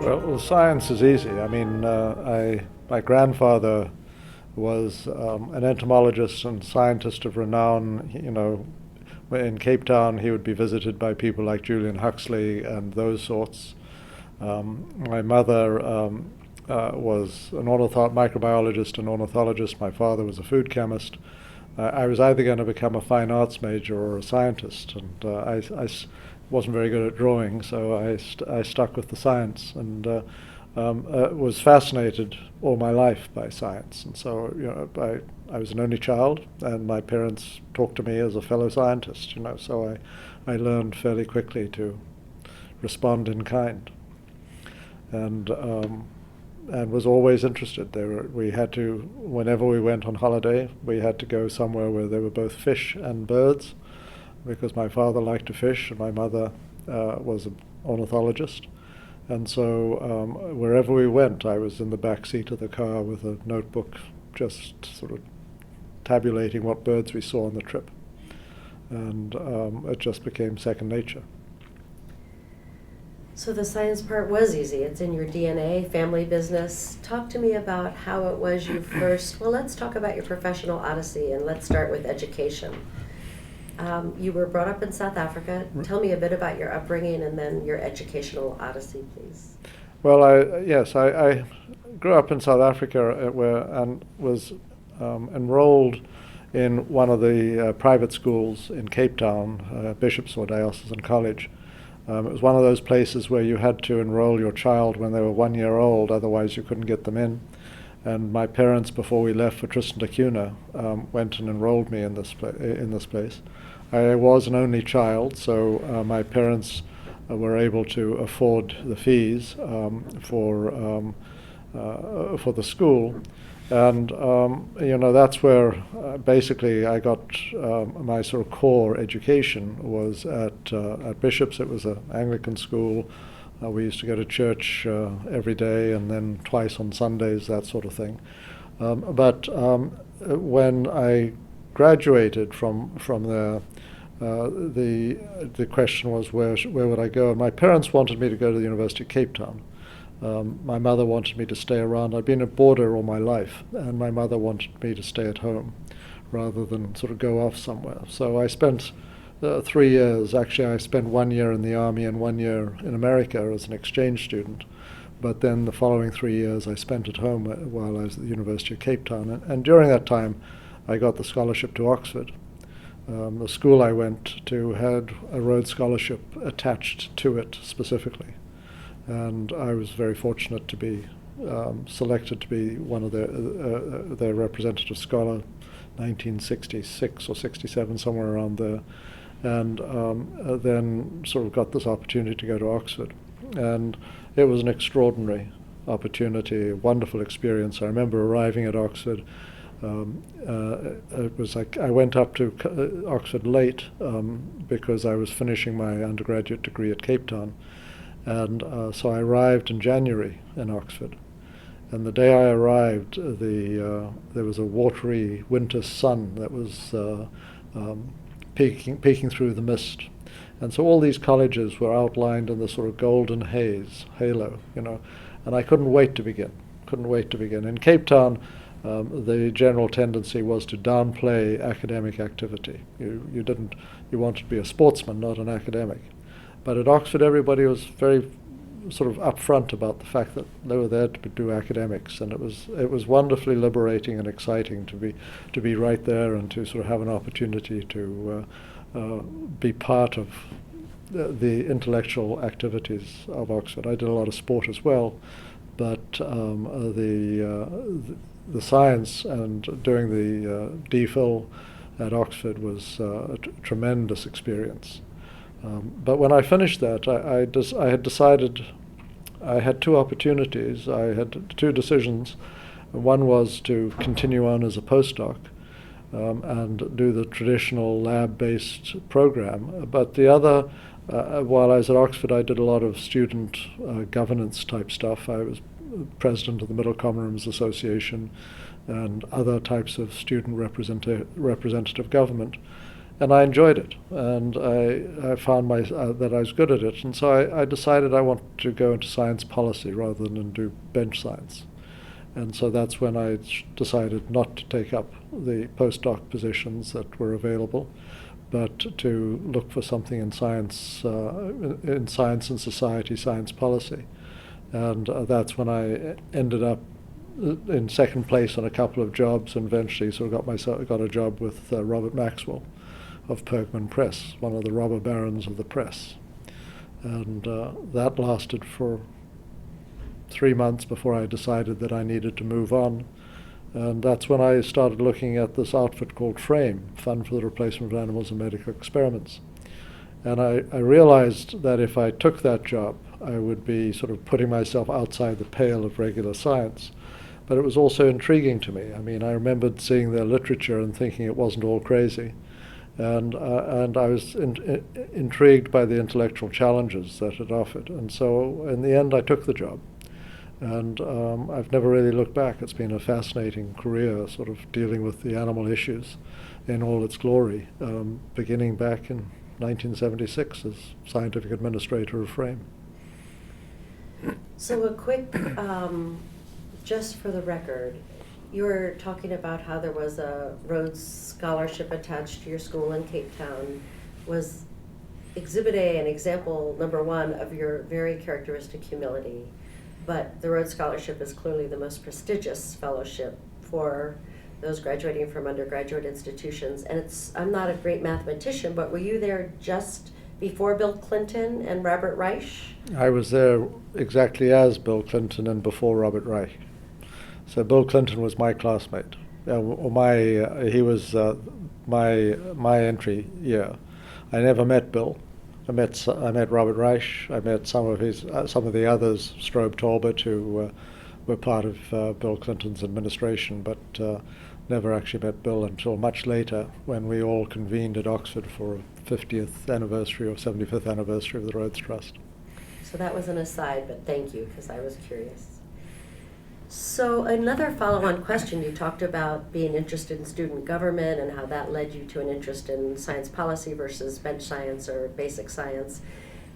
Well, science is easy. I mean, my grandfather was an entomologist and scientist of renown. You know, in Cape Town, he would be visited by people like Julian Huxley and those sorts. My mother was an microbiologist and ornithologist. My father was a food chemist. I was either going to become a fine arts major or a scientist, and wasn't very good at drawing, so I stuck with the science, and was fascinated all my life by science. And so, you know, I was an only child, and my parents talked to me as a fellow scientist, you know, so I learned fairly quickly to respond in kind, and was always interested. We had to, whenever we went on holiday, we had to go somewhere where there were both fish and birds, because my father liked to fish and my mother was an ornithologist. And so wherever we went, I was in the back seat of the car with a notebook, just sort of tabulating what birds we saw on the trip. And it just became second nature. So the science part was easy. It's in your DNA, family business. Talk to me about how it was you first, well, let's talk about your professional odyssey, and let's start with education. You were brought up in South Africa. Tell me a bit about your upbringing and then your educational odyssey, please. Well, I grew up in South Africa and was enrolled in one of the private schools in Cape Town, Bishop's or Diocesan College. It was one of those places where you had to enroll your child when they were 1 year old, otherwise you couldn't get them in. And my parents, before we left for Tristan da Cunha, went and enrolled me in this place. I was an only child, so my parents were able to afford the fees for the school, and you know, that's where basically I got my sort of core education was at Bishop's. It was an Anglican school. We used to go to church every day and then twice on Sundays, that sort of thing. But when I graduated from there, the question was where would I go? And my parents wanted me to go to the University of Cape Town. My mother wanted me to stay around. I'd been a boarder all my life, and my mother wanted me to stay at home rather than sort of go off somewhere. So I spent 3 years. Actually, I spent 1 year in the Army and 1 year in America as an exchange student. But then the following 3 years I spent at home while I was at the University of Cape Town. And during that time, I got the scholarship to Oxford. The school I went to had a Rhodes Scholarship attached to it specifically. And I was very fortunate to be selected to be one of their representative scholar, 1966 or 67, somewhere around there. And then sort of got this opportunity to go to Oxford. And it was an extraordinary opportunity, a wonderful experience. I remember arriving at Oxford. It was like I went up to Oxford late because I was finishing my undergraduate degree at Cape Town. And so I arrived in January in Oxford. And the day I arrived, there was a watery winter sun that was peeking through the mist. And so all these colleges were outlined in the sort of golden halo, you know, and I couldn't wait to begin. In Cape Town, the general tendency was to downplay academic activity. You wanted to be a sportsman, not an academic. But at Oxford, everybody was very sort of upfront about the fact that they were there to do academics, and it was wonderfully liberating and exciting to be right there and to sort of have an opportunity to be part of the intellectual activities of Oxford. I did a lot of sport as well, but the science and doing the DPhil at Oxford was a tremendous experience. But when I finished that, I had decided I had two opportunities. I had two decisions. One was to continue on as a postdoc and do the traditional lab-based program. But the other, while I was at Oxford, I did a lot of student governance type stuff. I was president of the Middle Common Rooms Association and other types of student representative government. and I enjoyed it, and I found that I was good at it, and so I decided I wanted to go into science policy rather than do bench science. And so that's when I decided not to take up the postdoc positions that were available, but to look for something in science and society, science policy. And that's when I ended up in second place on a couple of jobs, and eventually sort of got a job with Robert Maxwell of Perkman Press, one of the robber barons of the press. And that lasted for 3 months before I decided that I needed to move on. And that's when I started looking at this outfit called FRAME, Fund for the Replacement of Animals in Medical Experiments. And I realized that if I took that job, I would be sort of putting myself outside the pale of regular science. But it was also intriguing to me. I mean, I remembered seeing their literature and thinking it wasn't all crazy. And I was intrigued by the intellectual challenges that it offered. And so in the end, I took the job. And I've never really looked back. It's been a fascinating career, sort of dealing with the animal issues in all its glory, beginning back in 1976 as scientific administrator of FRAME. So a quick, just for the record, you were talking about how there was a Rhodes Scholarship attached to your school in Cape Town. Was Exhibit A an example, number one, of your very characteristic humility? But the Rhodes Scholarship is clearly the most prestigious fellowship for those graduating from undergraduate institutions. And I'm not a great mathematician, but were you there just before Bill Clinton and Robert Reich? I was there exactly as Bill Clinton and before Robert Reich. So Bill Clinton was my classmate, he was my entry year. I never met Bill. I met Robert Reich. I met some of the others, Strobe Talbot, who were part of Bill Clinton's administration, but never actually met Bill until much later, when we all convened at Oxford for a 50th anniversary or 75th anniversary of the Rhodes Trust. So that was an aside, but thank you, because I was curious. So another follow-on question, you talked about being interested in student government and how that led you to an interest in science policy versus bench science or basic science,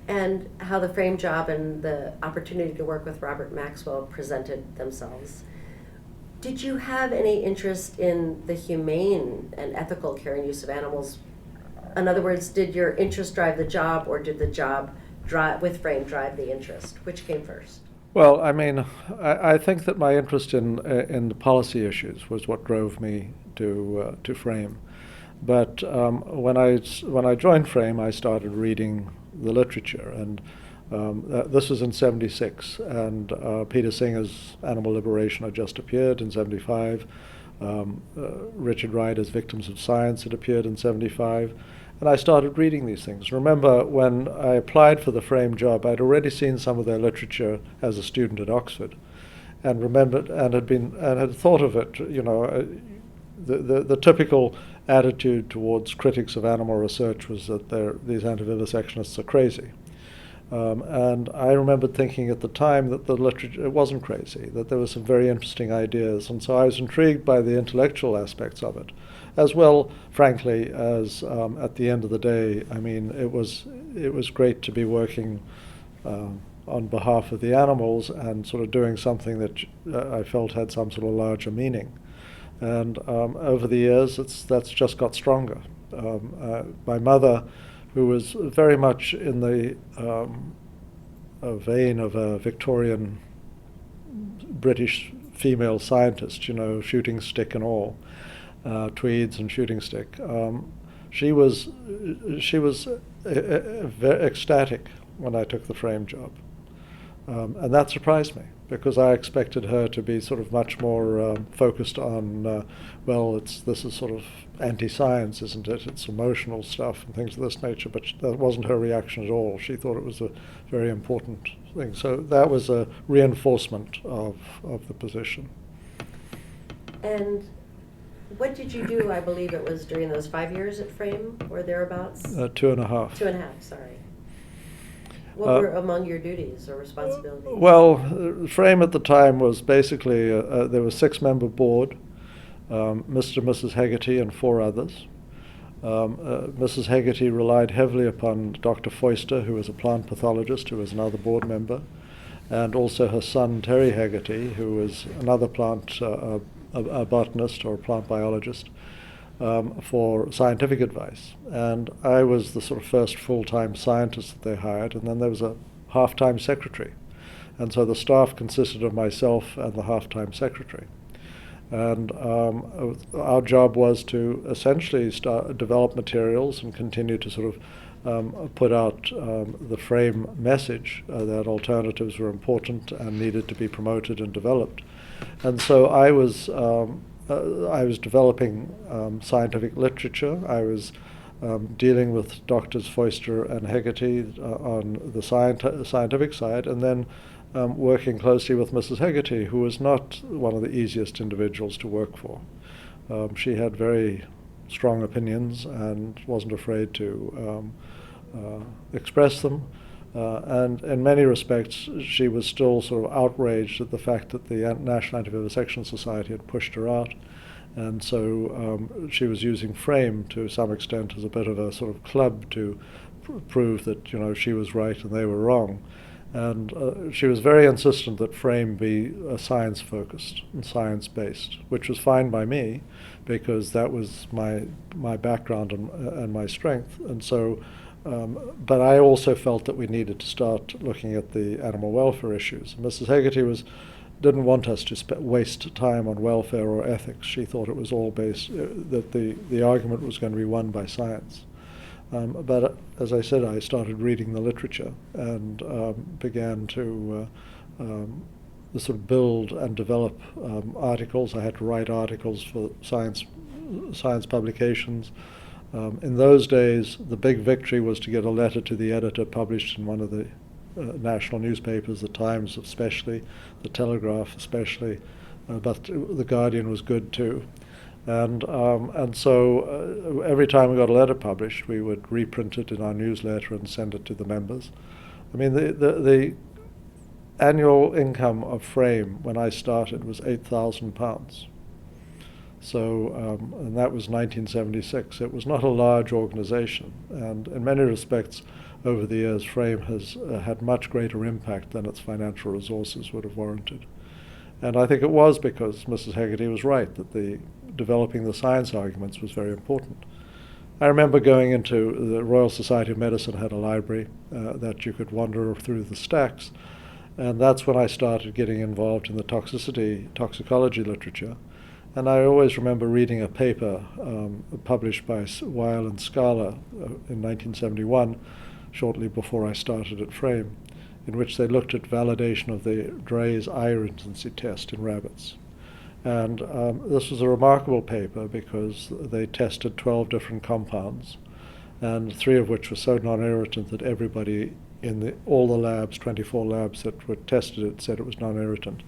and how the FRAME job and the opportunity to work with Robert Maxwell presented themselves. Did you have any interest in the humane and ethical care and use of animals? In other words, did your interest drive the job, or did the job with FRAME drive the interest? Which came first? Well, I mean, I think that my interest in the policy issues was what drove me to FRAME. But when I joined FRAME, I started reading the literature, and this was in '76, and Peter Singer's Animal Liberation had just appeared in '75. Richard Ryder's Victims of Science had appeared in '75. And I started reading these things. Remember, when I applied for the FRAME job, I'd already seen some of their literature as a student at Oxford, and remembered and had thought of it. You know, the typical attitude towards critics of animal research was that these antivivisectionists are crazy. And I remembered thinking at the time that the literature wasn't crazy, that there were some very interesting ideas, and so I was intrigued by the intellectual aspects of it, as well, frankly, as at the end of the day, I mean, it was great to be working on behalf of the animals and sort of doing something that I felt had some sort of larger meaning. And over the years, that's just got stronger. My mother, who was very much in the vein of a Victorian British female scientist, you know, shooting stick and all, tweeds and shooting stick. She was ecstatic when I took the FRAME job, and that surprised me, because I expected her to be sort of much more focused on, this is sort of anti-science, isn't it? It's emotional stuff and things of this nature, but that wasn't her reaction at all. She thought it was a very important thing. So that was a reinforcement of the position. And what did you do? I believe it was during those 5 years at FRAME, or thereabouts? 2.5. 2.5, sorry. What were among your duties or responsibilities? Well, FRAME at the time was basically, there was a 6-member board, Mr. and Mrs. Hegarty and 4 others. Mrs. Hegarty relied heavily upon Dr. Foister, who was a plant pathologist, who was another board member, and also her son Terry Hegarty, who was another plant a botanist or a plant biologist, for scientific advice. And I was the sort of first full-time scientist that they hired, and then there was a half-time secretary. And so the staff consisted of myself and the half-time secretary. And our job was to essentially develop materials and continue to sort of put out the frame message that alternatives were important and needed to be promoted and developed. And so I was developing scientific literature. I was dealing with Doctors Foister and Hegarty on the scientific side, and then working closely with Mrs. Hegarty, who was not one of the easiest individuals to work for. She had very strong opinions and wasn't afraid to express them. And in many respects, she was still sort of outraged at the fact that the National Antivivisection Society had pushed her out. And so she was using frame to some extent as a bit of a sort of club to prove that, she was right and they were wrong. And she was very insistent that frame be science-focused and science-based, which was fine by me because that was my background and my strength. And so, but I also felt that we needed to start looking at the animal welfare issues. Mrs. Hegarty didn't want us to waste time on welfare or ethics. She thought it was all based, that the argument was going to be won by science. But as I said, I started reading the literature and began to sort of build and develop articles. I had to write articles for science publications. In those days, the big victory was to get a letter to the editor published in one of the national newspapers, the Times especially, the Telegraph especially, but the Guardian was good too. And so every time we got a letter published, we would reprint it in our newsletter and send it to the members. I mean, the annual income of Frame when I started was £8,000. So, and that was 1976. It was not a large organization, and in many respects, over the years, Frame has had much greater impact than its financial resources would have warranted. And I think it was because Mrs. Hegarty was right that developing the science arguments was very important. I remember going into the Royal Society of Medicine had a library that you could wander through the stacks, and that's when I started getting involved in the toxicology literature. And I always remember reading a paper published by Weil and Scala in 1971, shortly before I started at Frame, in which they looked at validation of the Dray's eye irritancy test in rabbits. And this was a remarkable paper because they tested 12 different compounds, and 3 of which were so non-irritant that everybody in all the labs, 24 labs that were tested it, said it was non-irritant.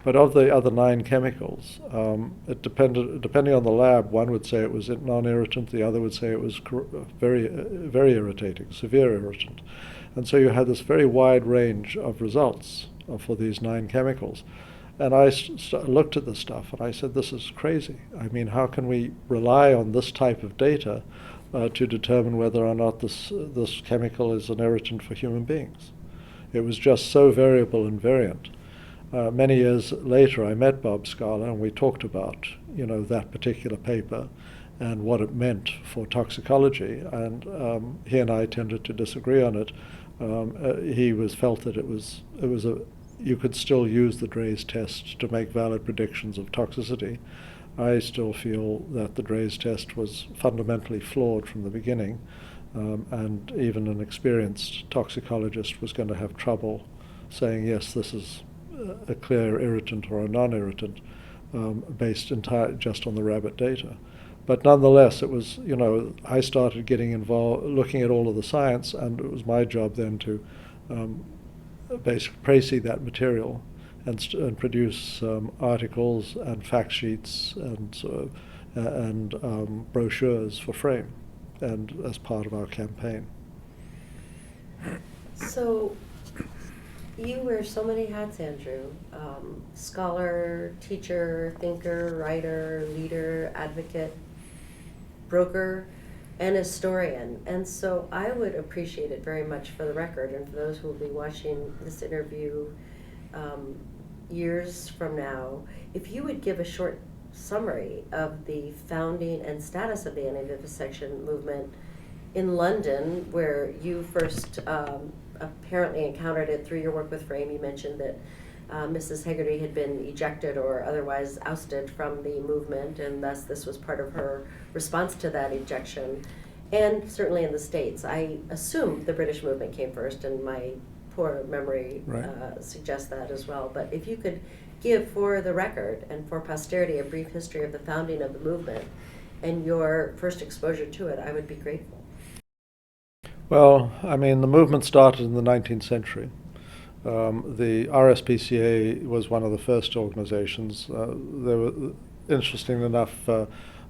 But of the other 9 chemicals, depending on the lab, one would say it was non-irritant, the other would say it was very, very irritating, severe irritant. And so you had this very wide range of results for these 9 chemicals. And I looked at this stuff and I said, this is crazy. I mean, how can we rely on this type of data to determine whether or not this chemical is an irritant for human beings? It was just so variable and variant. Many years later, I met Bob Scala and we talked about, that particular paper and what it meant for toxicology. And he and I tended to disagree on it. He felt that you could still use the Dray's test to make valid predictions of toxicity. I still feel that the Dray's test was fundamentally flawed from the beginning, and even an experienced toxicologist was going to have trouble saying, yes, this is a clear irritant or a non-irritant based entirely just on the rabbit data. But nonetheless, it was, I started getting involved, looking at all of the science, and it was my job then to basically précis that material and produce articles and fact sheets and brochures for Frame and as part of our campaign. So you wear so many hats, Andrew. Scholar, teacher, thinker, writer, leader, advocate, broker. an historian. And so I would appreciate it very much, for the record, and for those who will be watching this interview years from now, if you would give a short summary of the founding and status of the anti-vivisection movement in London, where you first apparently encountered it through your work with Frame. You mentioned that Mrs. Hegarty had been ejected or otherwise ousted from the movement, and thus this was part of her response to that ejection. And certainly in the States, I assume the British movement came first, and my poor memory suggests that as well. But if you could give, for the record and for posterity, a brief history of the founding of the movement and your first exposure to it, I would be grateful. Well, I mean, the movement started in the 19th century. The RSPCA was one of the first organizations. There were, interestingly enough,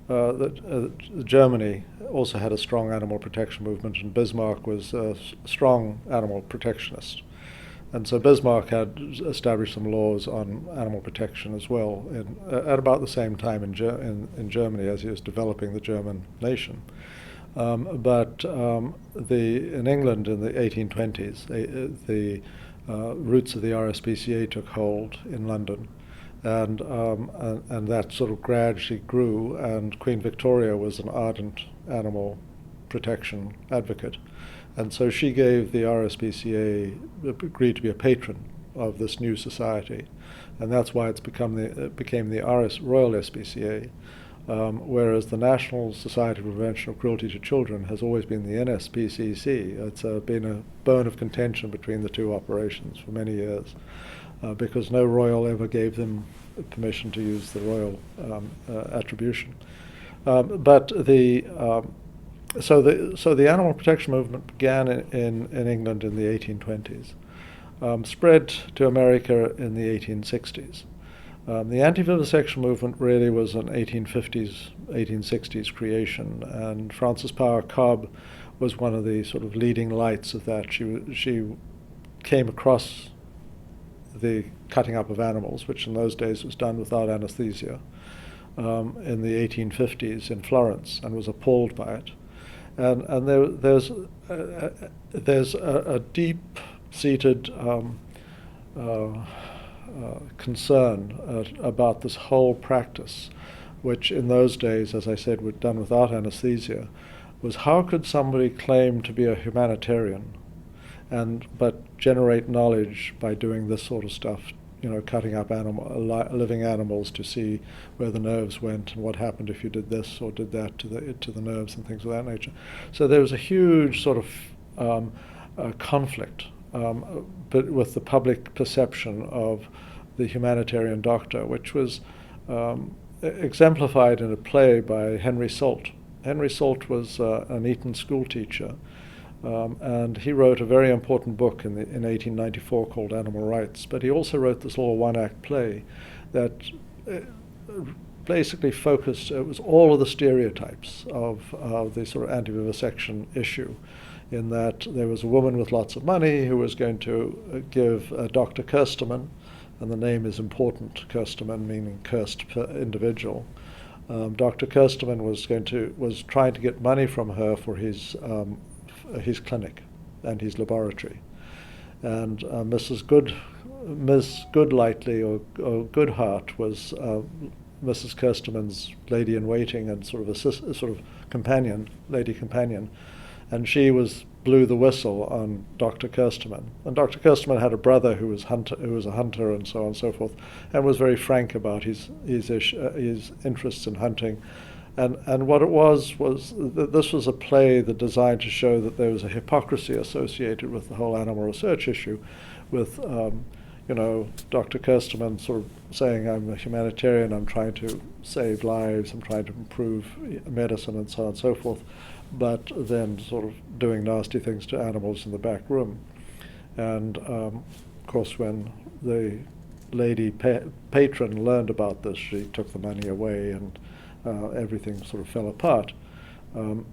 that Germany also had a strong animal protection movement, and Bismarck was a strong animal protectionist. And so Bismarck had established some laws on animal protection as well at about the same time in Germany as he was developing the German nation. But in England in the 1820s, the roots of the RSPCA took hold in London, and that sort of gradually grew, and Queen Victoria was an ardent animal protection advocate. And so she gave the RSPCA, agreed to be a patron of this new society, and that's why it became the Royal SPCA, whereas the National Society for Prevention of Cruelty to Children has always been the NSPCC. It's been a bone of contention between the two operations for many years, because no royal ever gave them permission to use the royal attribution. So the animal protection movement began in England in the 1820s, spread to America in the 1860s. The anti-vivisection movement really was an 1850s, 1860s creation, and Frances Power Cobb was one of the sort of leading lights of that. She came across the cutting up of animals, which in those days was done without anesthesia, in the 1850s in Florence, and was appalled by it. And there's a deep-seated concern about this whole practice, which in those days, as I said, was done without anesthesia, was how could somebody claim to be a humanitarian but generate knowledge by doing this sort of stuff, cutting up living animals to see where the nerves went and what happened if you did this or did that to the nerves and things of that nature. So there was a huge sort of conflict, but with the public perception of the humanitarian doctor, which was exemplified in a play by Henry Salt. Henry Salt was an Eton school teacher, and he wrote a very important book in 1894 called Animal Rights, but he also wrote this little one-act play that basically focused, it was all of the stereotypes of the sort of anti-vivisection issue, in that there was a woman with lots of money who was going to give Dr. Kirsterman, and the name is important, Kirsterman meaning cursed individual. Dr. Kirsterman was trying to get money from her for his clinic and his laboratory, and Miss Goodlightly or Goodheart was Mrs. Kirsterman's lady in waiting and sort of lady companion, and she blew the whistle on Dr. Kirsterman. And Dr. Kirsterman had a brother who was a hunter and so on and so forth, and was very frank about his interests in hunting. And what it was that this was a play that designed to show that there was a hypocrisy associated with the whole animal research issue, with Dr. Kirsterman sort of saying, I'm a humanitarian, I'm trying to save lives, I'm trying to improve medicine and so on and so forth, but then sort of doing nasty things to animals in the back room. And of course, when the lady patron learned about this, she took the money away, and everything sort of fell apart.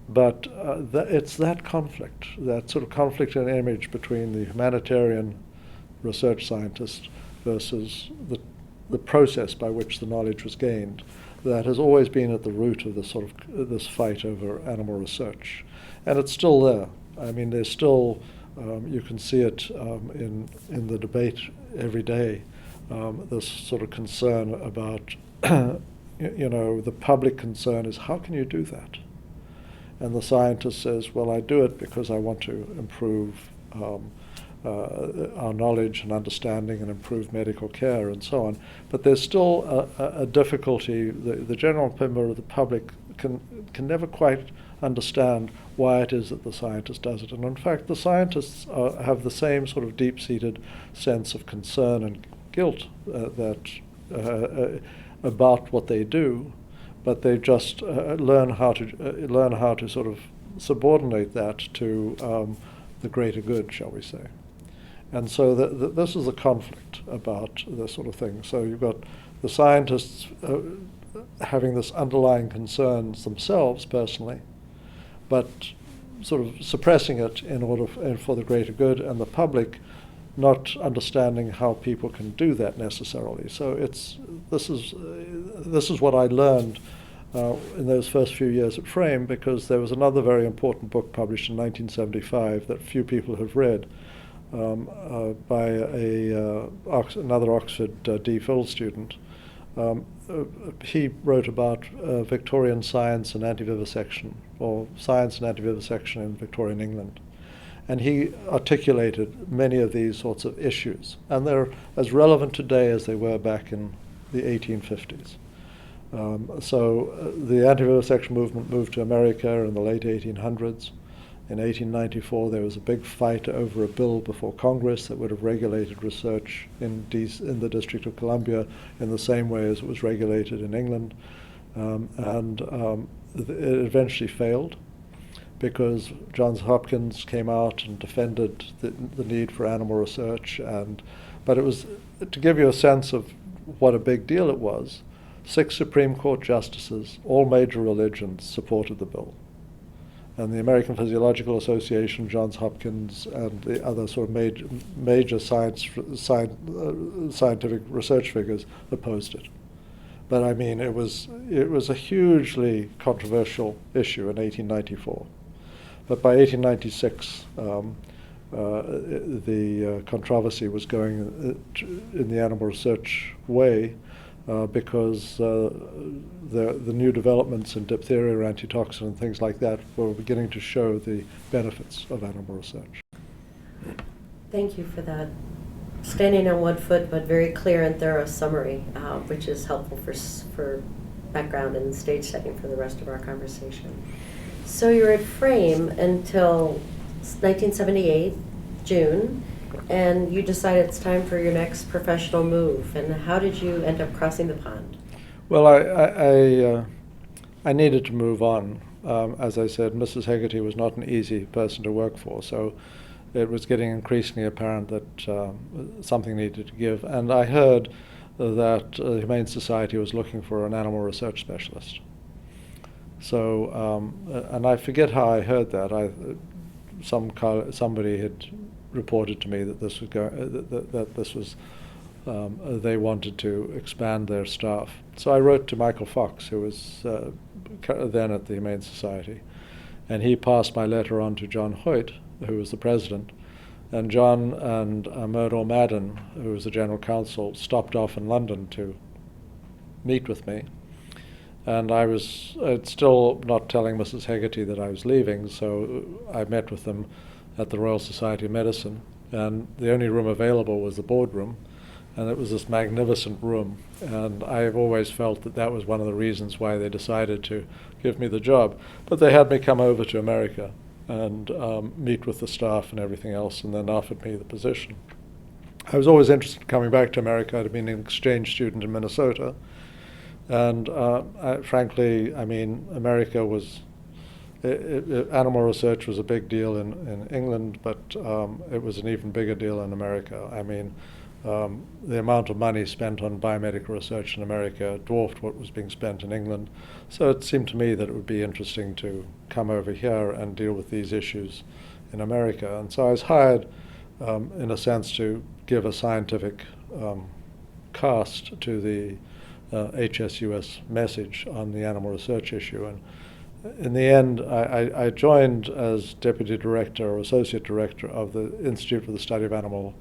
But it's that conflict, that sort of conflict in image between the humanitarian research scientist versus the process by which the knowledge was gained, that has always been at the root of this fight over animal research, and it's still there. I mean, there's still you can see it in the debate every day. This sort of concern about the public concern is, how can you do that? And the scientist says, well, I do it because I want to improve our knowledge and understanding and improve medical care and so on. But there's still a difficulty. The general member of the public can never quite understand why it is that the scientist does it. And in fact, the scientists have the same sort of deep-seated sense of concern and guilt about what they do, but they just learn how to sort of subordinate that to the greater good, shall we say. And so this is a conflict about this sort of thing. So you've got the scientists having this underlying concerns themselves personally, but sort of suppressing it in order for the greater good, and the public not understanding how people can do that necessarily. So this is what I learned in those first few years at Frame, because there was another very important book published in 1975 that few people have read by another Oxford D. Phil student. He wrote about Victorian science and antivivisection, or science and antivivisection in Victorian England. And he articulated many of these sorts of issues. And they're as relevant today as they were back in the 1850s. So the anti-vivisection movement moved to America in the late 1800s. In 1894, there was a big fight over a bill before Congress that would have regulated research in the District of Columbia in the same way as it was regulated in England. It eventually failed, because Johns Hopkins came out and defended the need for animal research. But it was, to give you a sense of what a big deal it was, 6 Supreme Court justices, all major religions, supported the bill. And the American Physiological Association, Johns Hopkins, and the other sort of major scientific research figures opposed it. But I mean, it was a hugely controversial issue in 1894. But by 1896, the controversy was going in the animal research way, because the new developments in diphtheria, antitoxin, and things like that were beginning to show the benefits of animal research. Thank you for that standing on one foot but very clear and thorough summary, which is helpful for background and stage setting for the rest of our conversation. So you were at Frame until 1978, June, and you decided it's time for your next professional move. And how did you end up crossing the pond? Well, I needed to move on. As I said, Mrs. Hegarty was not an easy person to work for, so it was getting increasingly apparent that something needed to give. And I heard that the Humane Society was looking for an animal research specialist. So, and I forget how I heard that. Somebody had reported to me that this was they wanted to expand their staff. So I wrote to Michael Fox, who was then at the Humane Society, and he passed my letter on to John Hoyt, who was the president. And John and Murdo Madden, who was the general counsel, stopped off in London to meet with me. And I was still not telling Mrs. Hegarty that I was leaving, so I met with them at the Royal Society of Medicine. And the only room available was the boardroom, and it was this magnificent room. And I've always felt that that was one of the reasons why they decided to give me the job. But they had me come over to America and meet with the staff and everything else, and then offered me the position. I was always interested in coming back to America. I'd been an exchange student in Minnesota. And frankly, I mean, America was, animal research was a big deal in England, but it was an even bigger deal in America. I mean, the amount of money spent on biomedical research in America dwarfed what was being spent in England. So it seemed to me that it would be interesting to come over here and deal with these issues in America. And so I was hired, in a sense, to give a scientific cast to the HSUS message on the animal research issue. And in the end, I joined as deputy director or associate director of the Institute for the Study of Animal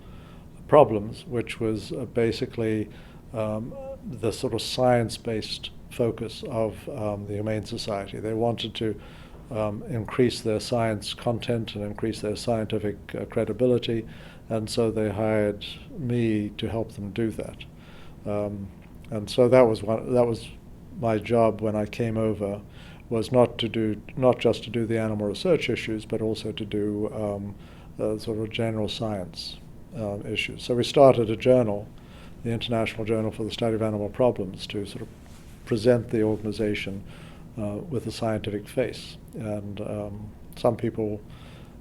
Problems, which was basically the sort of science-based focus of the Humane Society. They wanted to increase their science content and increase their scientific credibility, and so they hired me to help them do that. And so that was my job when I came over, was not just to do the animal research issues, but also to do sort of general science issues. So we started a journal, the International Journal for the Study of Animal Problems, to sort of present the organization with a scientific face. And some people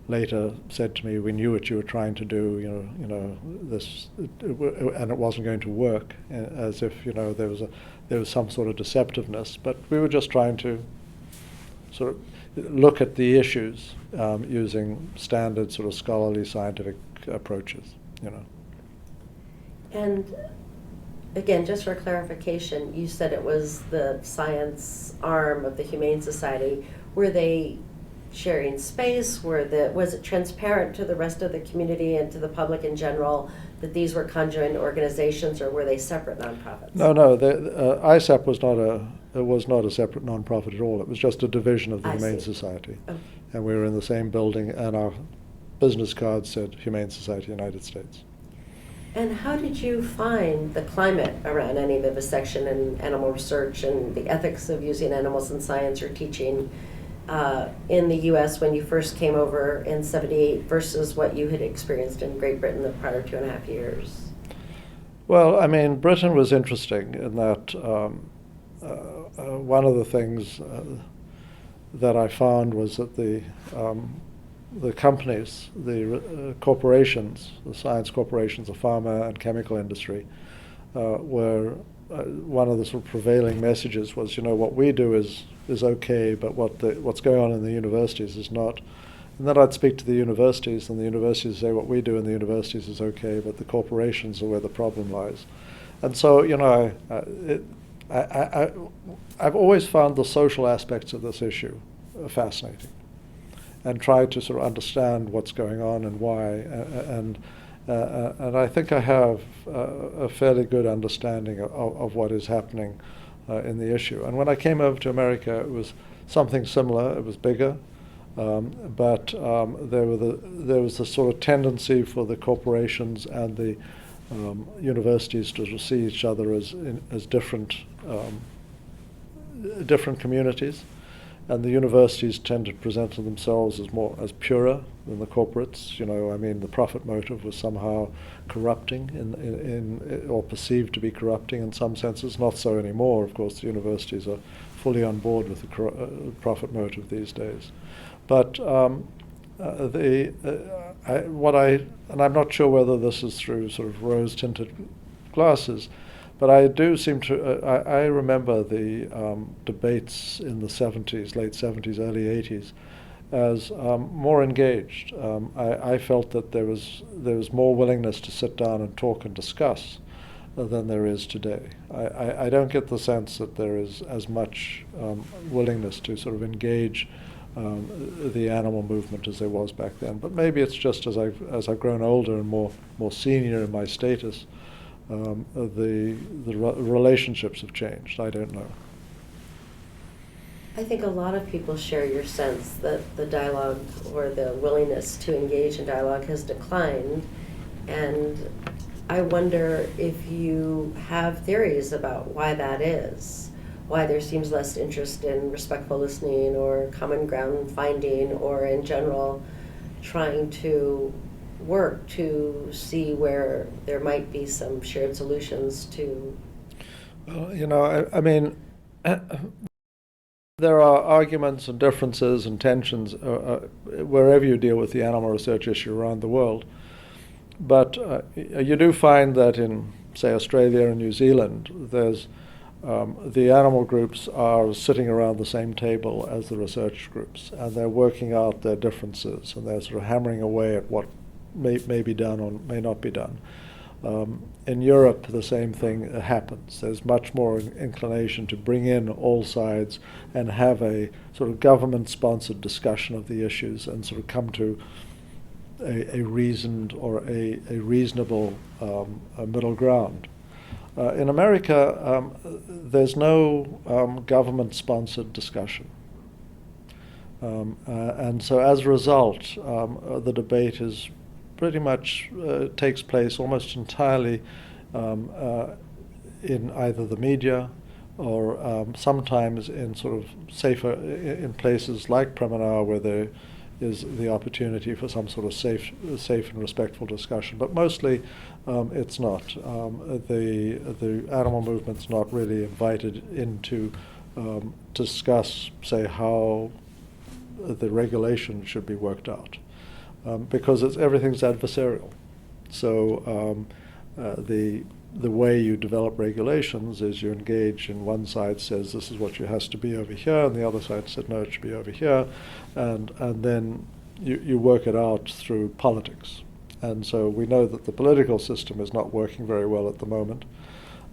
later said to me, "We knew what you were trying to do, this, and it wasn't going to work," as if there was some sort of deceptiveness. But we were just trying to sort of look at the issues using standard sort of scholarly scientific approaches, And again, just for clarification, you said it was the science arm of the Humane Society. Were they sharing space? Was it transparent to the rest of the community and to the public in general that these were conjoined organizations, or were they separate nonprofits? No. ISAP was not a separate nonprofit at all. It was just a division of the Humane Society, and we were in the same building. And our business card said Humane Society, United States. And how did you find the climate around antivivisection and animal research and the ethics of using animals in science or teaching in the U.S. when you first came over in -- versus what you had experienced in Great Britain the prior 2.5 years? Well, I mean, Britain was interesting in that one of the things that I found was that the companies, the corporations, the science corporations, the pharma and chemical industry, were one of the sort of prevailing messages was, what we do is okay, but what's going on in the universities is not. And then I'd speak to the universities, and the universities say what we do in the universities is okay, but the corporations are where the problem lies. And so, I've always found the social aspects of this issue fascinating, and tried to sort of understand what's going on and why. And I think I have a fairly good understanding of what is happening in the issue. And when I came over to America, it was something similar. It was bigger, but there was the sort of tendency for the corporations and the universities to see each other as different communities. And the universities tended to present themselves as purer than the corporates. The profit motive was somehow corrupting or perceived to be corrupting in some senses. Not so anymore. Of course, the universities are fully on board with the profit motive these days. But and I'm not sure whether this is through sort of rose-tinted glasses, but I do seem to. I remember the debates in the '70s, late '70s, early '80s, as more engaged. I felt that there was more willingness to sit down and talk and discuss than there is today. I don't get the sense that there is as much willingness to sort of engage the animal movement as there was back then. But maybe it's just as I've grown older and more senior in my status. The relationships have changed. I don't know. I think a lot of people share your sense that the dialogue or the willingness to engage in dialogue has declined, and I wonder if you have theories about why that is, why there seems less interest in respectful listening or common ground finding, or in general trying to work to see where there might be some shared solutions to. Well, I mean, there are arguments and differences and tensions wherever you deal with the animal research issue around the world. But you do find that in, say, Australia and New Zealand, there's the animal groups are sitting around the same table as the research groups, and they're working out their differences, and they're sort of hammering away at what may be done or may not be done. In Europe, the same thing happens. There's much more inclination to bring in all sides and have a sort of government-sponsored discussion of the issues and sort of come to a reasoned or a reasonable middle ground. In America, there's no government-sponsored discussion. And so as a result, the debate is pretty much takes place almost entirely in either the media or sometimes in sort of safer, in places like Premanar where there is the opportunity for some sort of safe and respectful discussion. But mostly it's not. The animal movement's not really invited in to discuss, say, how the regulation should be worked out. Because everything's adversarial. So the way you develop regulations is you engage in one side says this is what has to be over here, and the other side said no, it should be over here, and then you work it out through politics. And so we know that the political system is not working very well at the moment,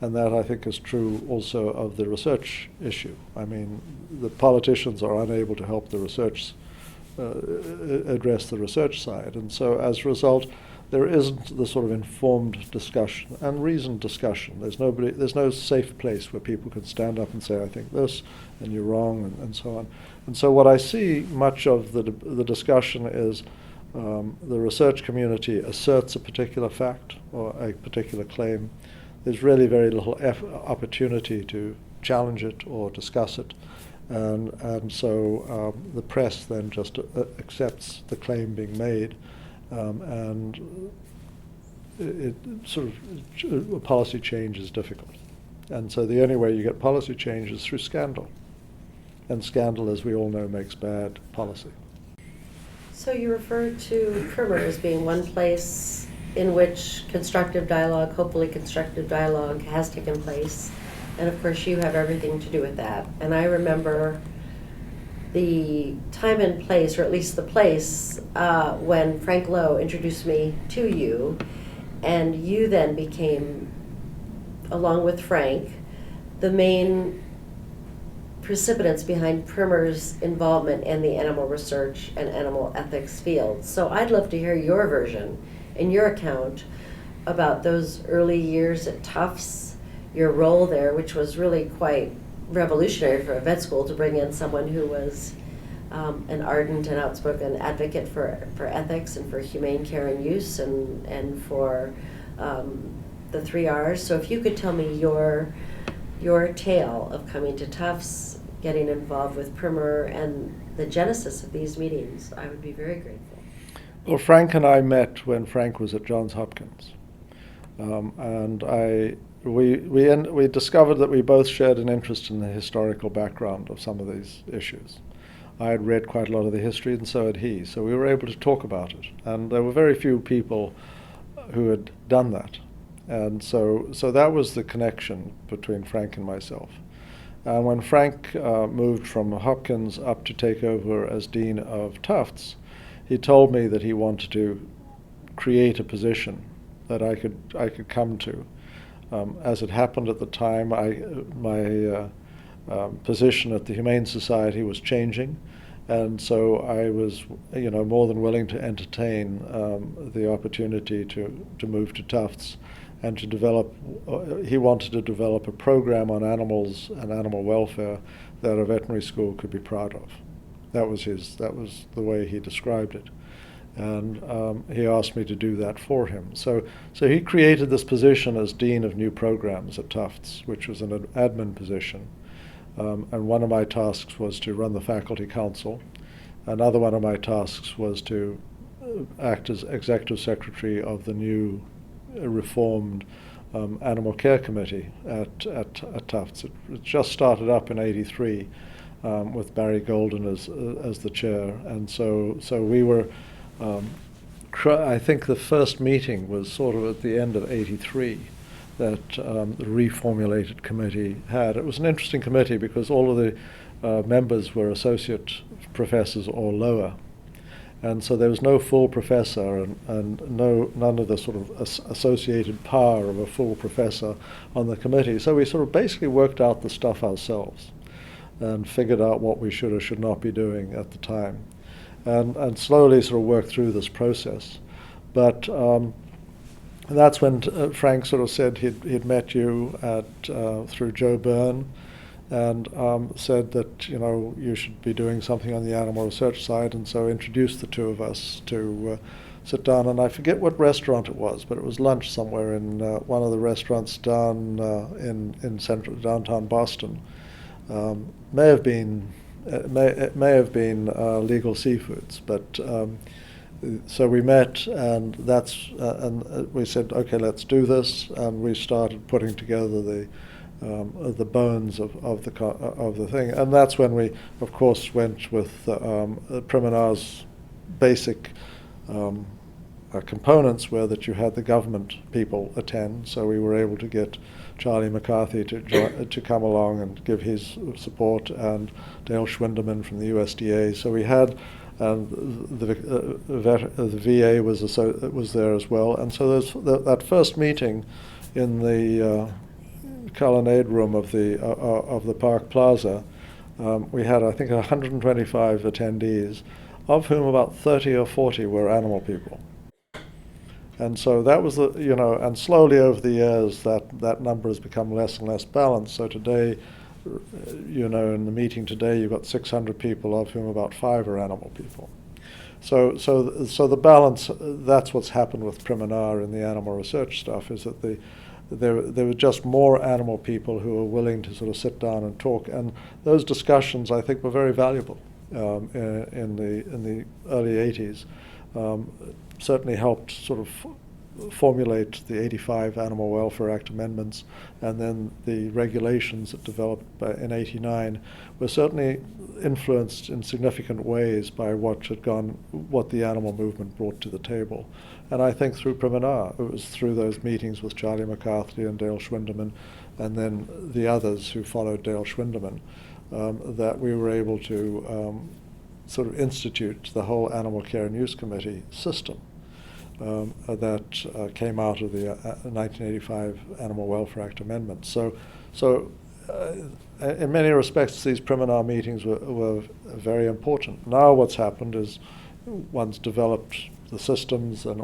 and that I think is true also of the research issue. I mean, the politicians are unable to help the research address the research side, and so as a result there isn't the sort of informed discussion and reasoned discussion. There's no safe place where people can stand up and say, I think this, and you're wrong, and so on. And so what I see much of the discussion is the research community asserts a particular fact or a particular claim. There's really very little opportunity to challenge it or discuss it. And so the press then just accepts the claim being made, and it sort of policy change is difficult. And so the only way you get policy change is through scandal. And scandal, as we all know, makes bad policy. So you refer to Primer as being one place in which constructive dialogue, hopefully constructive dialogue, has taken place. And of course you have everything to do with that. And I remember the time and place, or at least the place, when Frank Lowe introduced me to you, and you then became, along with Frank, the main precipitants behind Primer's involvement in the animal research and animal ethics field. So I'd love to hear your version and your account about those early years at Tufts, your role there, which was really quite revolutionary for a vet school to bring in someone who was an ardent and outspoken advocate for ethics and for humane care and use and for the 3 R's. So if you could tell me your tale of coming to Tufts, getting involved with Primer, and the genesis of these meetings, I would be very grateful. Well, Frank and I met when Frank was at Johns Hopkins, and we discovered that we both shared an interest in the historical background of some of these issues. I had read quite a lot of the history, and so had he. So we were able to talk about it, and there were very few people who had done that. And so that was the connection between Frank and myself. And when Frank moved from Hopkins up to take over as Dean of Tufts, he told me that he wanted to create a position that I could come to. As it happened at the time, my position at the Humane Society was changing, and so I was, more than willing to entertain the opportunity to move to Tufts and to develop. He wanted to develop a program on animals and animal welfare that a veterinary school could be proud of. That was the way he described it. And he asked me to do that for him. So he created this position as Dean of New Programs at Tufts, which was an admin position. And one of my tasks was to run the faculty council. Another one of my tasks was to act as executive secretary of the new reformed animal care committee at Tufts. It just started up in '83 with Barry Golden as the chair. And so we were, I think the first meeting was sort of at the end of '83 that the reformulated committee had. It was an interesting committee because all of the members were associate professors or lower. And so there was no full professor and none of the sort of associated power of a full professor on the committee. So we sort of basically worked out the stuff ourselves and figured out what we should or should not be doing at the time, and slowly sort of worked through this process. But that's when Frank sort of said he'd met you through Joe Byrne, and said that you should be doing something on the animal research side, and so introduced the two of us to sit down. And I forget what restaurant it was, but it was lunch somewhere in one of the restaurants down in central downtown Boston. May have been Legal Seafoods, but so we met, and we said, okay, let's do this, and we started putting together the bones of the thing, and that's when we, of course, went with Priminar's basic components were that you had the government people attend, so we were able to get Charlie McCarthy to come along and give his support, and Dale Schwindeman from the USDA. So we had the VA was there as well, and so that first meeting in the colonnade room of the Park Plaza, we had, I think, 125 attendees, of whom about 30 or 40 were animal people. And so that was and slowly over the years that number has become less and less balanced. So today, in the meeting today, you've got 600 people, of whom about 5 are animal people. So the balance, that's what's happened with Priminar in the animal research stuff, is that there were just more animal people who were willing to sort of sit down and talk, and those discussions, I think, were very valuable in the early 80s. Certainly helped sort of formulate the 85 Animal Welfare Act amendments, and then the regulations that developed in 89 were certainly influenced in significant ways by what the animal movement brought to the table. And I think through Priminar, it was through those meetings with Charlie McCarthy and Dale Schwindeman, and then the others who followed Dale Schwindeman, that we were able to sort of institute the whole Animal Care and Use Committee system that came out of the 1985 Animal Welfare Act amendments. So in many respects, these Priminar meetings were very important. Now what's happened is one's developed the systems and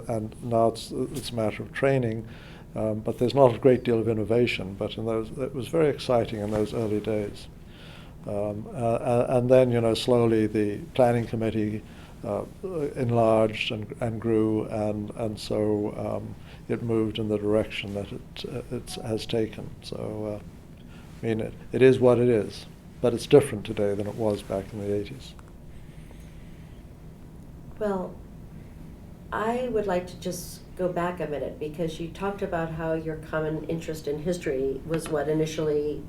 and now it's a matter of training, but there's not a great deal of innovation. But it was very exciting in those early days. And then, slowly the planning committee enlarged and grew, and so it moved in the direction that it has taken. So, it is what it is, but it's different today than it was back in the 80s. Well, I would like to just go back a minute, because you talked about how your common interest in history was what initially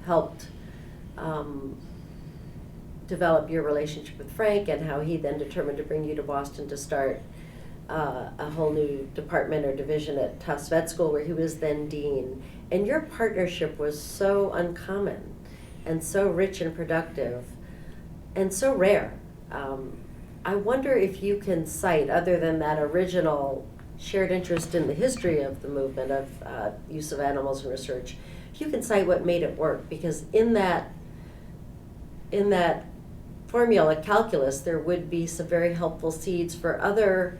helped develop your relationship with Frank, and how he then determined to bring you to Boston to start a whole new department or division at Tufts Vet School, where he was then dean. And your partnership was so uncommon and so rich and productive and so rare. I wonder if you can cite, other than that original shared interest in the history of the movement of use of animals in research, if you can cite what made it work, because in that formula calculus, there would be some very helpful seeds for other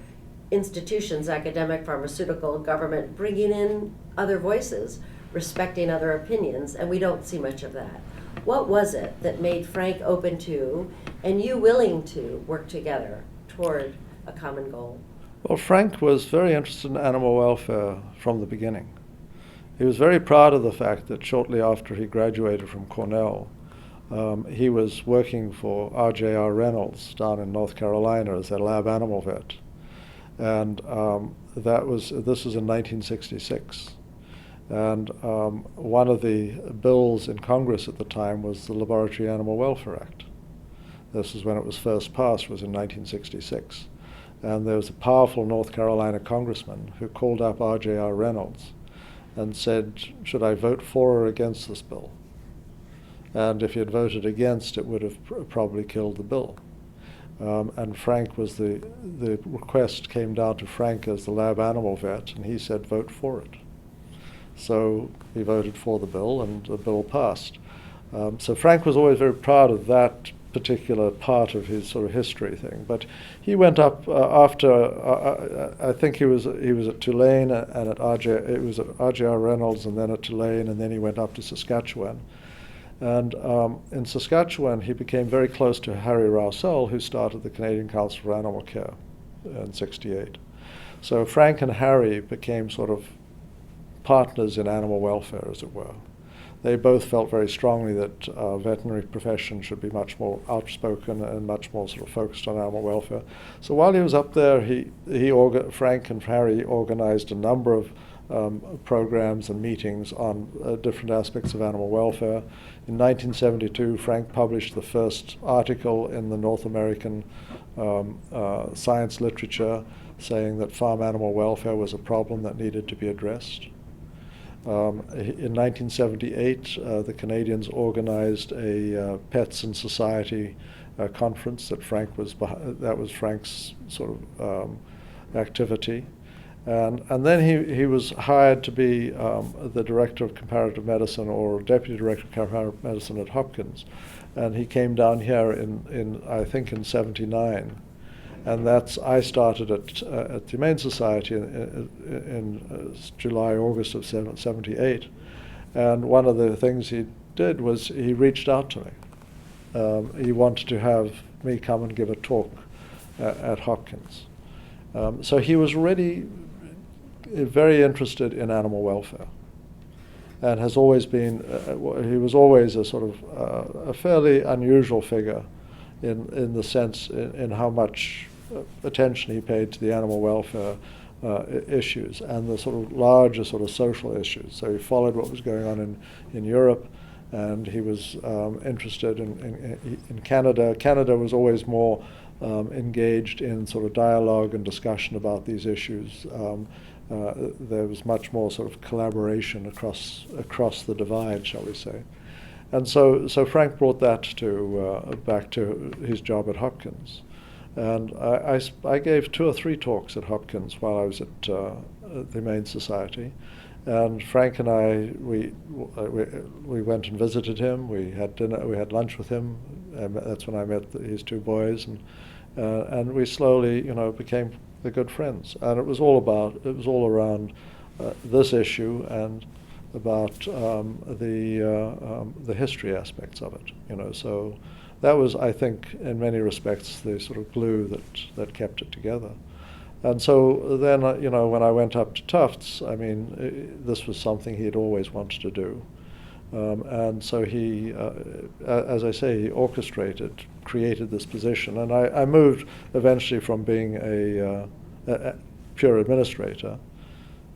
institutions, academic, pharmaceutical, government, bringing in other voices, respecting other opinions, and we don't see much of that. What was it that made Frank open to, and you willing to, work together toward a common goal? Well, Frank was very interested in animal welfare from the beginning. He was very proud of the fact that shortly after he graduated from Cornell, he was working for R.J.R. Reynolds down in North Carolina as a lab animal vet. And this was in 1966. And one of the bills in Congress at the time was the Laboratory Animal Welfare Act. This is when it was first passed, was in 1966. And there was a powerful North Carolina congressman who called up R.J.R. Reynolds and said, should I vote for or against this bill? And if he had voted against, it would have probably killed the bill. And Frank was the request came down to Frank as the lab animal vet, and he said vote for it. So he voted for the bill, and the bill passed. So Frank was always very proud of that particular part of his sort of history thing. But he went up after I think he was at Tulane and at it was at RJR Reynolds and then at Tulane, and then he went up to Saskatchewan. And in Saskatchewan, he became very close to Harry Rousell, who started the Canadian Council for Animal Care in '68. So Frank and Harry became sort of partners in animal welfare, as it were. They both felt very strongly that veterinary profession should be much more outspoken and much more sort of focused on animal welfare. So while he was up there, Frank and Harry organized a number of programs and meetings on different aspects of animal welfare. In 1972, Frank published the first article in the North American science literature saying that farm animal welfare was a problem that needed to be addressed. In 1978, the Canadians organized a Pets in Society conference that that was Frank's sort of activity. And then he was hired to be the director of comparative medicine or deputy director of comparative medicine at Hopkins. And he came down here I think in '79. And I started at the Humane Society in July, August of '78. And one of the things he did was he reached out to me. He wanted to have me come and give a talk at Hopkins. So he was already very interested in animal welfare, and has always been. He was always a sort of a fairly unusual figure, in the sense in how much attention he paid to the animal welfare issues and the sort of larger sort of social issues. So he followed what was going on in Europe, and he was interested in Canada. Canada was always more engaged in sort of dialogue and discussion about these issues. There was much more sort of collaboration across the divide, shall we say. And so Frank brought that back to his job at Hopkins. And I gave 2 or 3 talks at Hopkins while I was at the Humane Society. And Frank and I, we went and visited him. We had dinner, we had lunch with him. That's when I met his 2 boys, and we slowly, became the good friends. And it was all around this issue and about the history aspects of it. So that was, I think, in many respects, the sort of glue that kept it together. And so then, when I went up to Tufts, this was something he had always wanted to do. And so he, as I say, he created this position. And I moved eventually from being a pure administrator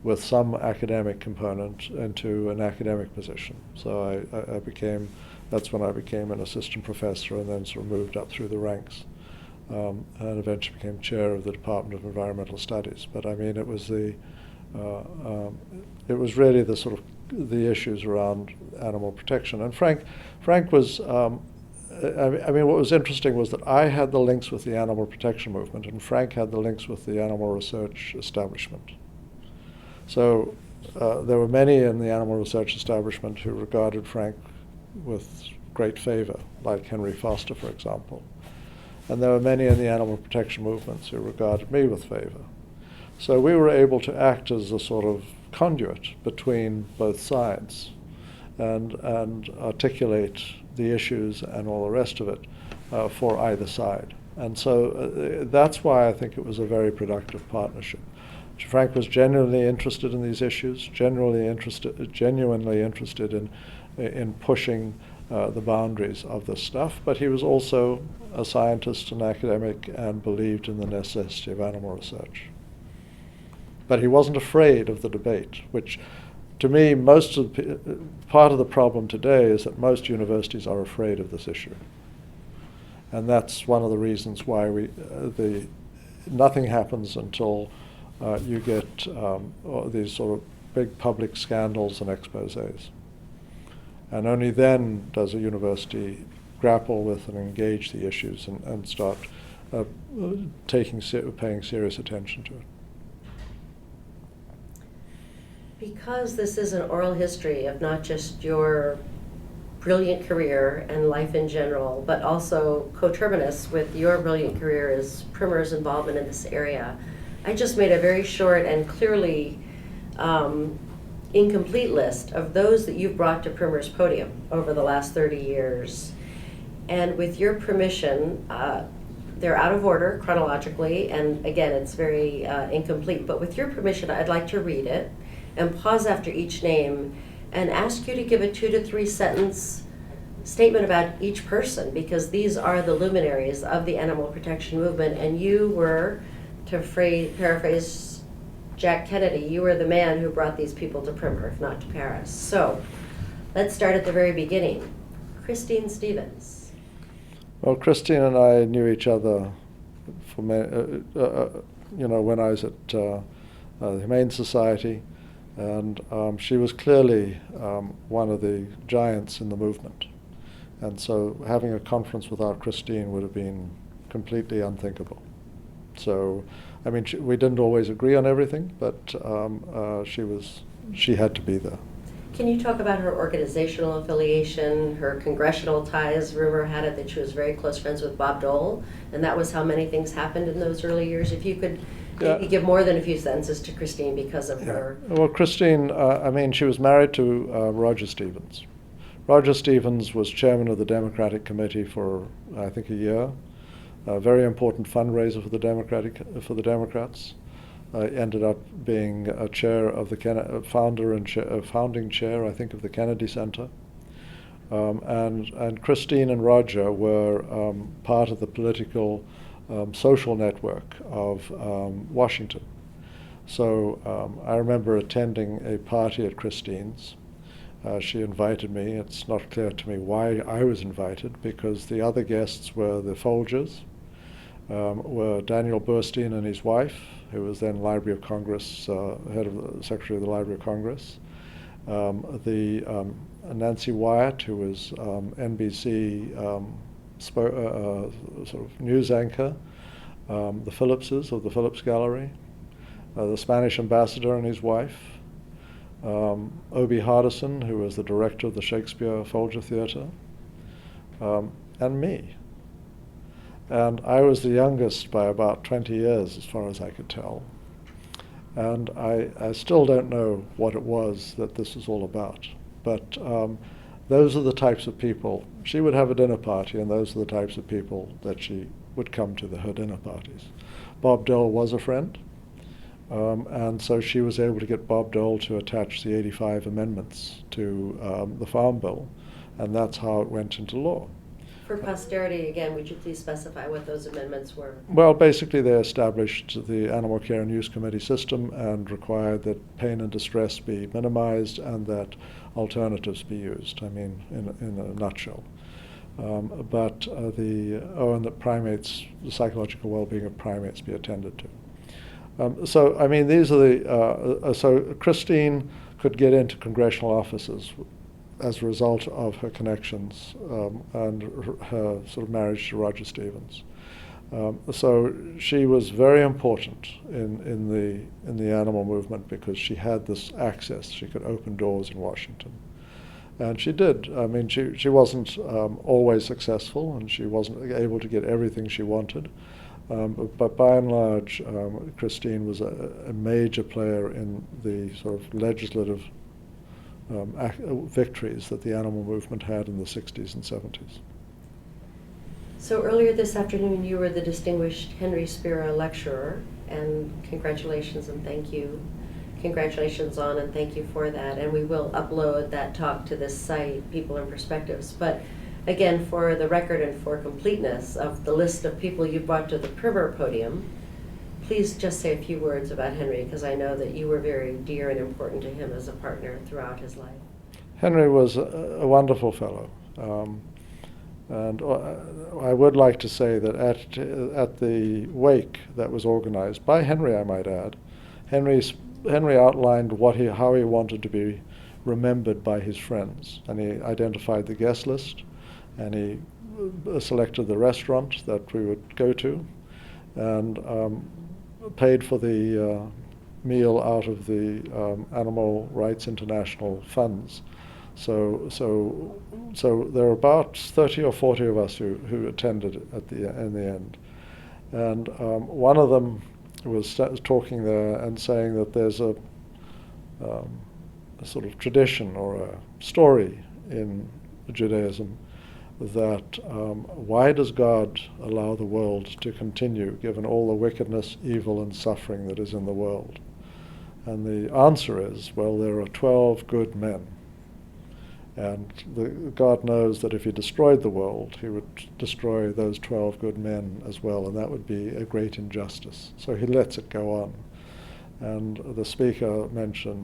with some academic component into an academic position. So that's when I became an assistant professor and then sort of moved up through the ranks. And eventually became chair of the Department of Environmental Studies. But it was really the sort of the issues around animal protection. And Frank was, what was interesting was that I had the links with the animal protection movement, and Frank had the links with the animal research establishment. So there were many in the animal research establishment who regarded Frank with great favor, like Henry Foster, for example. And there were many in the animal protection movements who regarded me with favor. So we were able to act as a sort of conduit between both sides and articulate the issues and all the rest of it for either side. And so that's why I think it was a very productive partnership. Frank was genuinely interested in these issues, genuinely interested in pushing the boundaries of this stuff, but he was also a scientist and academic and believed in the necessity of animal research. But he wasn't afraid of the debate, which to me, part of the problem today is that most universities are afraid of this issue. And that's one of the reasons why nothing happens until you get these sort of big public scandals and exposés. And only then does a university grapple with and engage the issues and start paying serious attention to it. Because this is an oral history of not just your brilliant career and life in general, but also coterminous with your brilliant career as Primer's involvement in this area, I just made a very short and clearly incomplete list of those that you've brought to Primer's podium over the last 30 years. And with your permission, they're out of order chronologically, and again, it's very incomplete, but with your permission, I'd like to read it and pause after each name and ask you to give a 2 to 3 sentence statement about each person, because these are the luminaries of the animal protection movement, and you were, to paraphrase Jack Kennedy, you were the man who brought these people to Primer, if not to Paris. So let's start at the very beginning. Christine Stevens. Well, Christine and I knew each other for when I was at the Humane Society, and she was clearly one of the giants in the movement. And so having a conference without Christine would have been completely unthinkable. So, I mean, we didn't always agree on everything, but she had to be there. Can you talk about her organizational affiliation, her congressional ties? Rumor had it that she was very close friends with Bob Dole, and that was how many things happened in those early years. If you could maybe give more than a few sentences to Christine because of her. Well, Christine, she was married to Roger Stevens. Roger Stevens was chairman of the Democratic Committee for, I think, a year. A very important fundraiser for the Democrats. Ended up being a chair of the founding chair, I think, of the Kennedy Center. And Christine and Roger were part of the political social network of Washington. So I remember attending a party at Christine's. She invited me. It's not clear to me why I was invited, because the other guests were the Folgers, were Daniel Burstein and his wife, who was then Library of Congress, head of the Secretary of the Library of Congress, Nancy Wyatt, who was NBC sort of news anchor, the Phillipses of the Phillips Gallery, the Spanish ambassador and his wife, Obie Hardison, who was the director of the Shakespeare Folger Theatre, and me. And I was the youngest by about 20 years, as far as I could tell. And I still don't know what it was that this was all about. But those are the types of people. She would have a dinner party, and those are the types of people that she would come to her dinner parties. Bob Dole was a friend, and so she was able to get Bob Dole to attach the 85 amendments to the Farm Bill, and that's how it went into law. For posterity, again, would you please specify what those amendments were? Well, basically they established the Animal Care and Use Committee system and required that pain and distress be minimized and that alternatives be used, I mean, in a nutshell. And that primates, the psychological well-being of primates be attended to. So, I mean, these are so Christine could get into congressional offices as a result of her connections and her sort of marriage to Roger Stevens. So she was very important in the animal movement because she had this access. She could open doors in Washington. And she did. I mean, she wasn't always successful, and she wasn't able to get everything she wanted. But by and large, Christine was a major player in the sort of legislative victories that the animal movement had in the 60s and 70s. So earlier this afternoon, you were the distinguished Henry Spira Lecturer, and congratulations and thank you. Congratulations on and thank you for that. And we will upload that talk to this site, People and Perspectives. But again, for the record and for completeness of the list of people you brought to the Primer podium, please just say a few words about Henry, because I know that you were very dear and important to him as a partner throughout his life. Henry was a wonderful fellow. And I would like to say that at the wake that was organized by Henry, I might add, Henry outlined how he wanted to be remembered by his friends, and he identified the guest list, and he selected the restaurant that we would go to, and paid for the meal out of the Animal Rights International funds. So there were about 30 or 40 of us who attended in the end. And one of them was talking there and saying that there's a sort of tradition or a story in Judaism that why does God allow the world to continue given all the wickedness, evil, and suffering that is in the world? And the answer is, well, there are 12 good men. And God knows that if he destroyed the world, he would destroy those 12 good men as well, and that would be a great injustice. So he lets it go on. And the speaker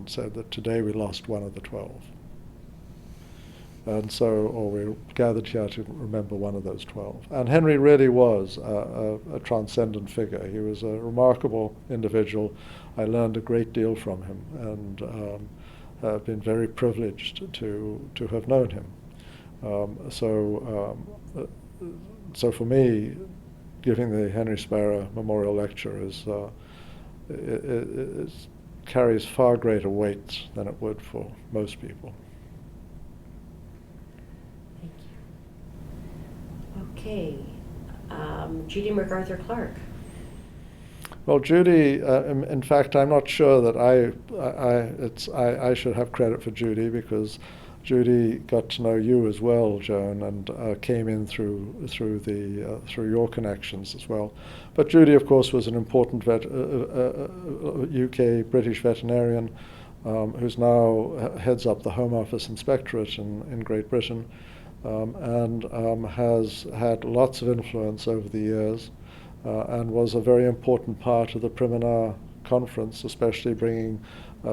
said that today we lost one of the 12. And so, or we gathered here to remember one of those 12. And Henry really was a transcendent figure. He was a remarkable individual. I learned a great deal from him, and I've been very privileged to have known him. So for me, giving the Henry Sparrow Memorial Lecture it carries far greater weight than it would for most people. Thank you. Okay, Judy MacArthur Clarke. Well, Judy, in fact, I'm not sure that I should have credit for Judy, because Judy got to know you as well, Joan, and came in through your connections as well. But Judy, of course, was an important UK British veterinarian who's now heads up the Home Office Inspectorate in Great Britain, and has had lots of influence over the years. And was a very important part of the Priminar conference, especially bringing,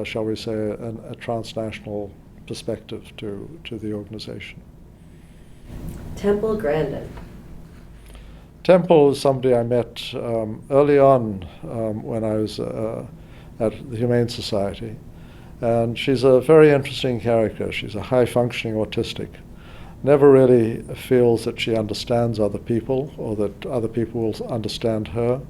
shall we say, a transnational perspective to the organization. Temple Grandin. Temple is somebody I met early on when I was at the Humane Society. And she's a very interesting character. She's a high-functioning autistic. Never really feels that she understands other people or that other people will understand her,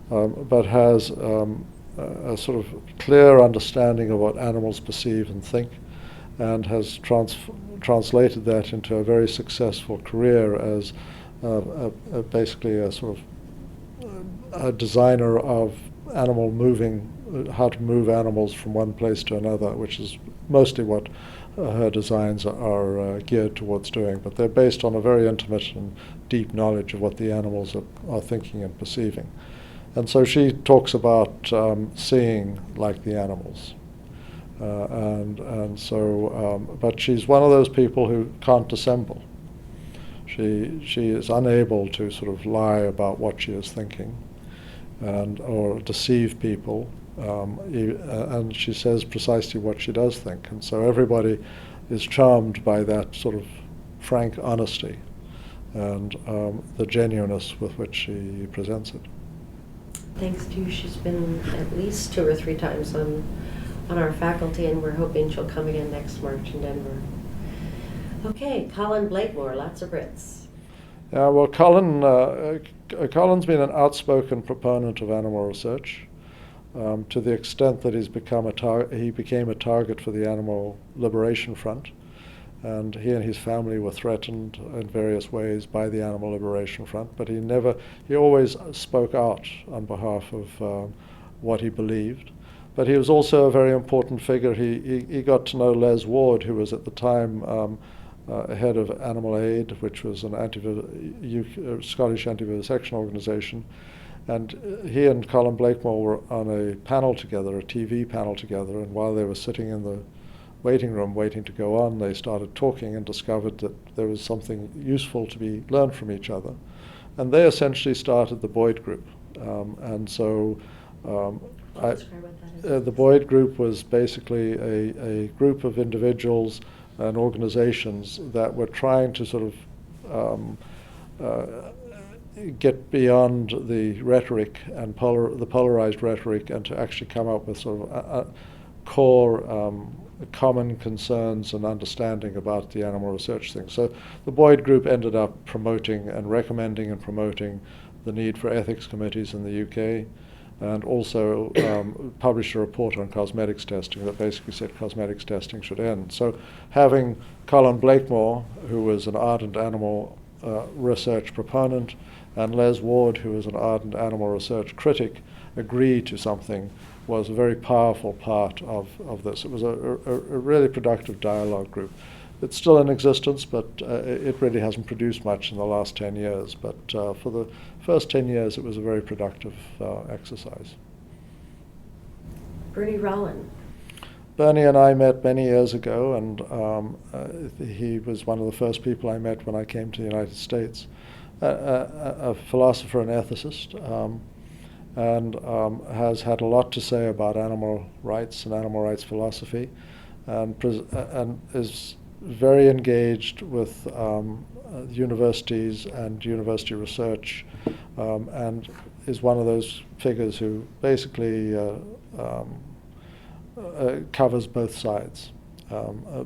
but has a sort of clear understanding of what animals perceive and think, and has translated that into a very successful career as basically a sort of a designer of how to move animals from one place to another, which is mostly what her designs are geared towards doing, but they're based on a very intimate and deep knowledge of what the animals are thinking and perceiving. And so she talks about seeing like the animals. But she's one of those people who can't dissemble. She is unable to sort of lie about what she is thinking or deceive people. And she says precisely what she does think, and so everybody is charmed by that sort of frank honesty and the genuineness with which she presents it. Thanks to you, she's been at least 2 or 3 times on our faculty, and we're hoping she'll come again next March in Denver. Okay, Colin Blakemore, lots of Brits. Yeah, well, Colin's been an outspoken proponent of animal research. To the extent that he became a target for the Animal Liberation Front, and his family were threatened in various ways by the Animal Liberation Front, but he always spoke out on behalf of what he believed. But he was also a very important figure. He got to know Les Ward, who was at the time head of Animal Aid, which was an Scottish antivivisection organisation. And he and Colin Blakemore were on a panel together, a TV panel together, and while they were sitting in the waiting room waiting to go on, they started talking and discovered that there was something useful to be learned from each other. And they essentially started the Boyd Group. And so the Boyd Group was basically a group of individuals and organizations that were trying to sort of get beyond the rhetoric and the polarized rhetoric, and to actually come up with sort of core common concerns and understanding about the animal research thing. So the Boyd Group ended up promoting and recommending and promoting the need for ethics committees in the UK, and also published a report on cosmetics testing that basically said cosmetics testing should end. So having Colin Blakemore, who was an ardent animal research proponent, and Les Ward, who was an ardent animal research critic, agree to something was a very powerful part of this. It was a really productive dialogue group. It's still in existence, but it really hasn't produced much in the last 10 years. But for the first 10 years, it was a very productive exercise. Bernie Rowan. Bernie and I met many years ago, and he was one of the first people I met when I came to the United States. A philosopher and ethicist, and has had a lot to say about animal rights and animal rights philosophy, and is very engaged with universities and university research, and is one of those figures who basically covers both sides.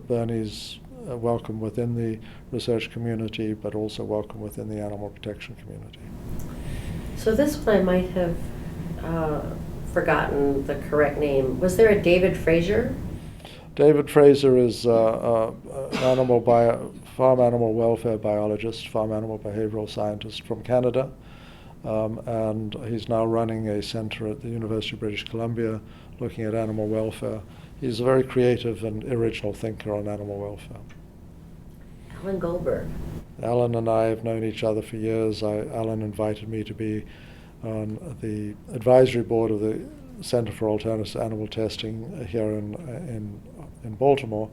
Bernie's welcome within the research community, but also welcome within the animal protection community. So this one I might have forgotten the correct name. Was there a David Fraser? David Fraser is farm animal welfare biologist, farm animal behavioral scientist from Canada, and he's now running a center at the University of British Columbia looking at animal welfare. He's a very creative and original thinker on animal welfare. Alan Goldberg. Alan and I have known each other for years. Alan invited me to be on the advisory board of the Center for Alternative Animal Testing here in Baltimore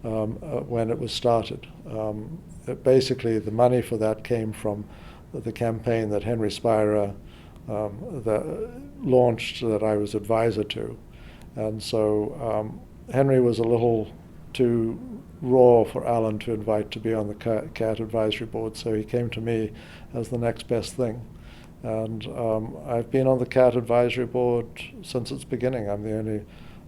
when it was started. Basically, the money for that came from the campaign that Henry Spira launched that I was advisor to. And so Henry was a little too raw for Alan to invite to be on the CAT advisory board, so he came to me as the next best thing. And I've been on the CAT advisory board since its beginning. I'm the only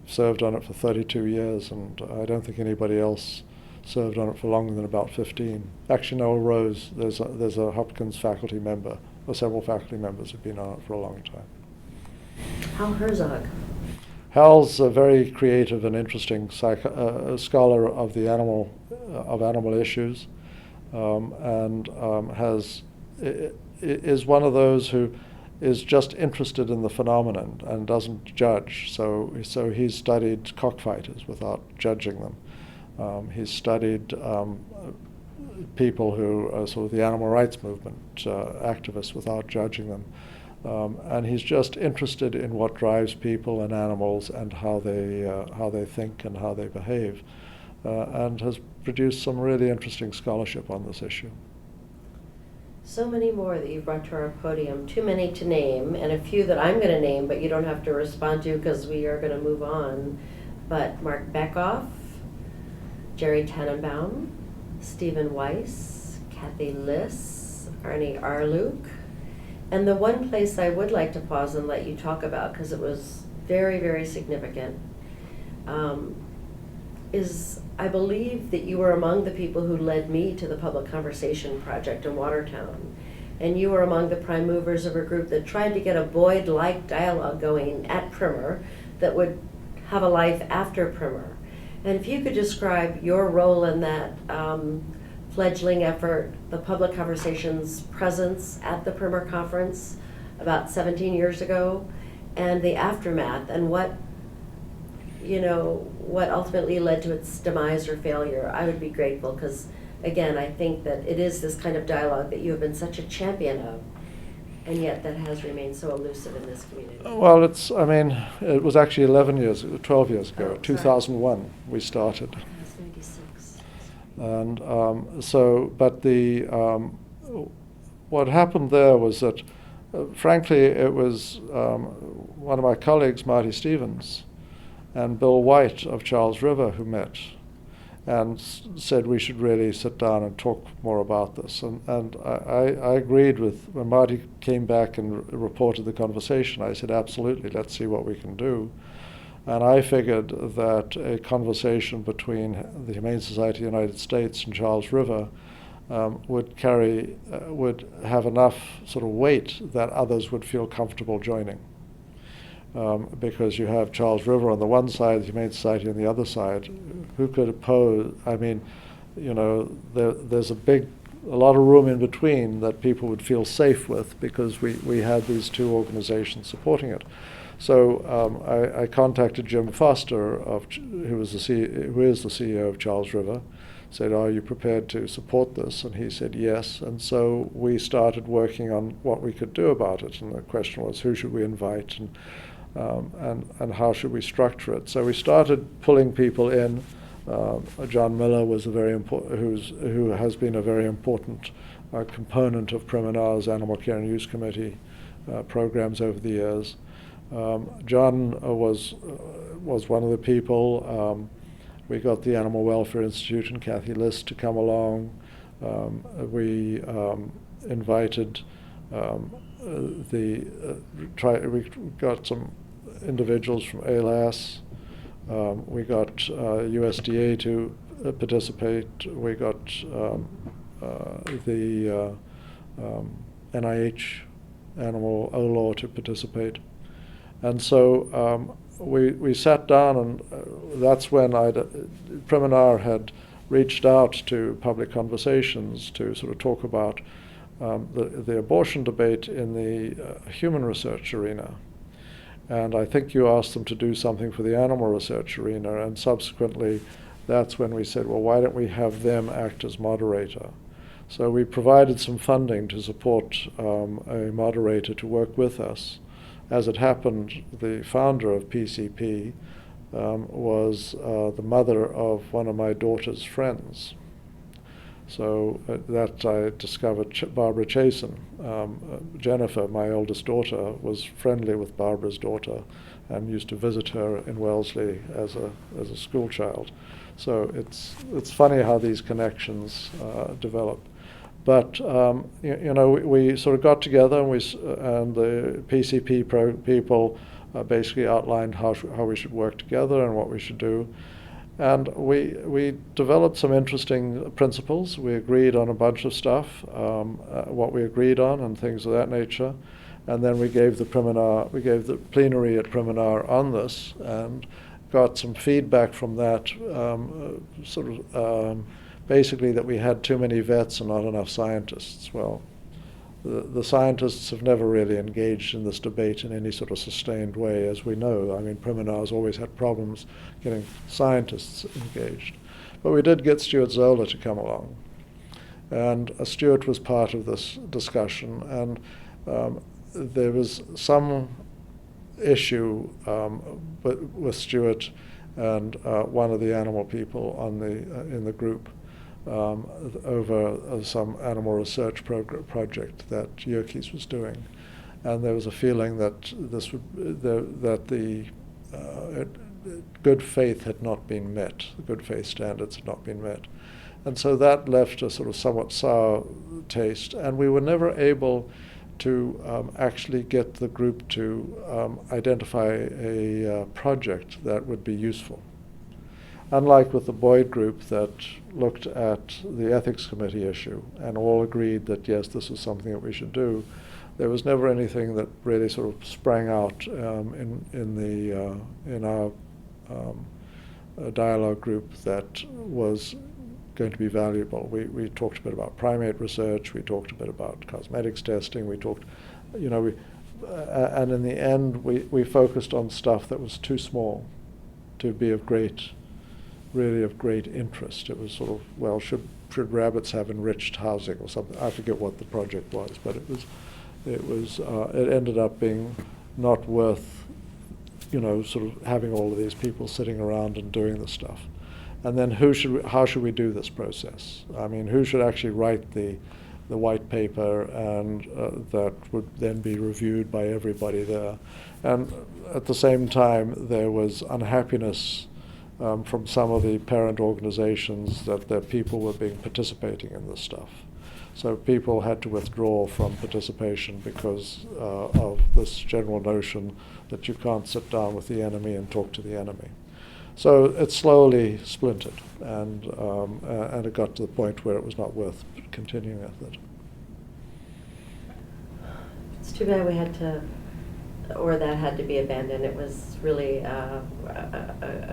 served on it for 32 years, and I don't think anybody else served on it for longer than about 15. Actually, Noel Rose, there's a Hopkins faculty member, or several faculty members have been on it for a long time. Hal Herzog. Hal's a very creative and interesting scholar of the animal issues, and is one of those who is just interested in the phenomenon and doesn't judge. So he's studied cockfighters without judging them. He's studied people who are sort of the animal rights movement activists without judging them. And he's just interested in what drives people and animals and how they think and how they behave, and has produced some really interesting scholarship on this issue. So many more that you've brought to our podium, too many to name, and a few that I'm going to name, but you don't have to respond to because we are going to move on. But Mark Beckoff, Jerry Tannenbaum, Stephen Weiss, Kathy Liss, Arnie Arluk. And the one place I would like to pause and let you talk about, because it was very, very significant, is I believe that you were among the people who led me to the Public Conversation Project in Watertown. And you were among the prime movers of a group that tried to get a Boyd-like dialogue going at Primer that would have a life after Primer. And if you could describe your role in that fledgling effort, the Public Conversation's presence at the Primer Conference about 17 years ago, and the aftermath, and what ultimately led to its demise or failure, I would be grateful, because again, I think that it is this kind of dialogue that you have been such a champion of, and yet that has remained so elusive in this community. Well, it was actually 12 years ago, 2001 we started. That's 96. And what happened there was that, frankly, it was one of my colleagues, Marty Stevens, and Bill White of Charles River who met and said we should really sit down and talk more about this. And I agreed with, when Marty came back and reported the conversation, I said, absolutely, let's see what we can do. And I figured that a conversation between the Humane Society of the United States and Charles River would have enough sort of weight that others would feel comfortable joining. Because you have Charles River on the one side, the Humane Society on the other side. Who could oppose? I mean, there's a lot of room in between that people would feel safe with, because we had these two organizations supporting it. So I contacted Jim Foster, who is the CEO of Charles River, said, "Are you prepared to support this?" And he said yes. And so we started working on what we could do about it. And the question was, who should we invite, and how should we structure it? So we started pulling people in. John Miller was who has been a very important component of Priminar's Animal Care and Use Committee programs over the years. John was one of the people. We got the Animal Welfare Institute and Kathy List to come along. We invited we got some individuals from ALAS. We got USDA to participate. We got the NIH Animal OLAW to participate. And so we sat down, and that's when Priminar had reached out to Public Conversations to sort of talk about the abortion debate in the human research arena. And I think you asked them to do something for the animal research arena, and subsequently that's when we said, well, why don't we have them act as moderator? So we provided some funding to support a moderator to work with us. As it happened, the founder of PCP was the mother of one of my daughter's friends. So that I discovered Barbara Chasen. Jennifer, my oldest daughter, was friendly with Barbara's daughter and used to visit her in Wellesley as a school child. So it's funny how these connections develop. But we sort of got together, and the PCP people basically outlined how we should work together and what we should do. And we developed some interesting principles. We agreed on a bunch of stuff, what we agreed on and things of that nature. And then we gave the plenary at Priminar on this, and got some feedback from that, basically that we had too many vets and not enough scientists. Well, the scientists have never really engaged in this debate in any sort of sustained way, as we know. I mean, Priminar has always had problems getting scientists engaged. But we did get Stuart Zola to come along. And Stuart was part of this discussion. And there was some issue with Stuart and one of the animal people in the group. Over some animal research project that IACUC was doing, and there was a feeling that the good faith had not been met, the good faith standards had not been met, and so that left a sort of somewhat sour taste, and we were never able to actually get the group to identify a project that would be useful. Unlike with the Boyd group that looked at the ethics committee issue and all agreed that yes, this is something that we should do, there was never anything that really sort of sprang out in our dialogue group that was going to be valuable. We talked a bit about primate research. We talked a bit about cosmetics testing. We talked, and in the end, we focused on stuff that was too small to be really of great interest. It was sort of, well, should rabbits have enriched housing or something? I forget what the project was, but it ended up being not worth, sort of having all of these people sitting around and doing this stuff. And then how should we do this process? I mean, who should actually write the white paper, and that would then be reviewed by everybody there? And at the same time, there was unhappiness from some of the parent organizations that their people were participating in this stuff. So people had to withdraw from participation because of this general notion that you can't sit down with the enemy and talk to the enemy. So it slowly splintered. and it got to the point where it was not worth continuing with it. It's too bad we had to, or that had to be abandoned. It was really a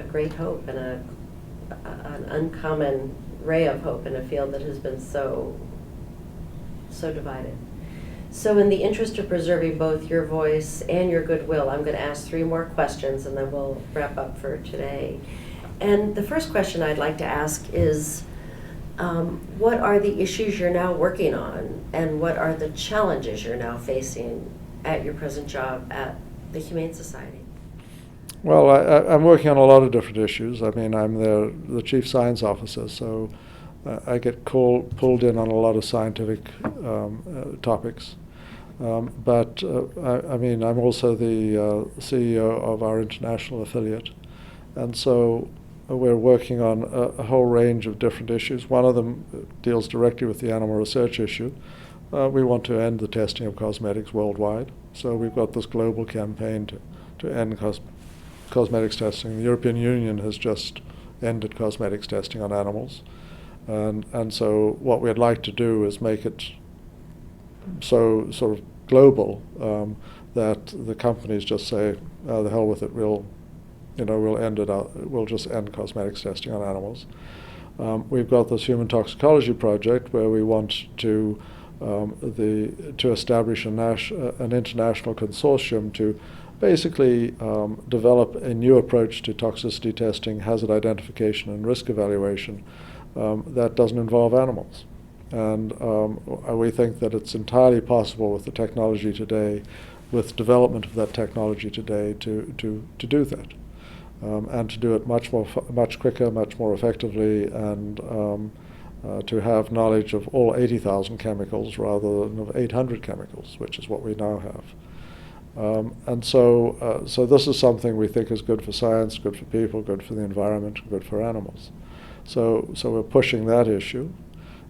great hope and an uncommon ray of hope in a field that has been so divided. So in the interest of preserving both your voice and your goodwill, I'm going to ask 3 more questions and then we'll wrap up for today. And the first question I'd like to ask is, what are the issues you're now working on, and what are the challenges you're now facing at your present job at the Humane Society? Well, I'm working on a lot of different issues. I mean, I'm the chief science officer, so I get pulled in on a lot of scientific topics. But I mean, I'm also the CEO of our international affiliate, and so we're working on a whole range of different issues. One of them deals directly with the animal research issue. We want to end the testing of cosmetics worldwide, so we've got this global campaign to end cosmetics testing. The European Union has just ended cosmetics testing on animals, and so what we'd like to do is make it so sort of global that the companies just say, oh, the hell with it, we'll end it out. We'll just end cosmetics testing on animals. We've got this human toxicology project where we want to establish an international consortium to basically develop a new approach to toxicity testing, hazard identification, and risk evaluation that doesn't involve animals. And we think that it's entirely possible with the technology today, with development of that technology today, to do that. And to do it much quicker, much more effectively, and to have knowledge of all 80,000 chemicals rather than of 800 chemicals, which is what we now have. And so this is something we think is good for science, good for people, good for the environment, good for animals. So we're pushing that issue.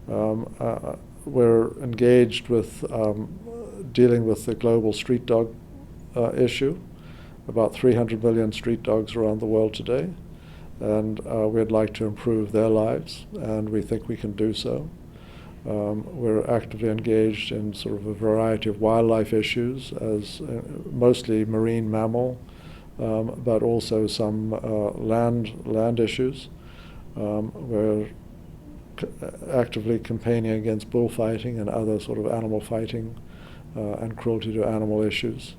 We're engaged with dealing with the global street dog issue. About 300 million street dogs around the world today, and we'd like to improve their lives, and we think we can do so. We're actively engaged in sort of a variety of wildlife issues, as mostly marine mammal, but also some land issues. We're actively campaigning against bullfighting and other sort of animal fighting and cruelty to animal issues.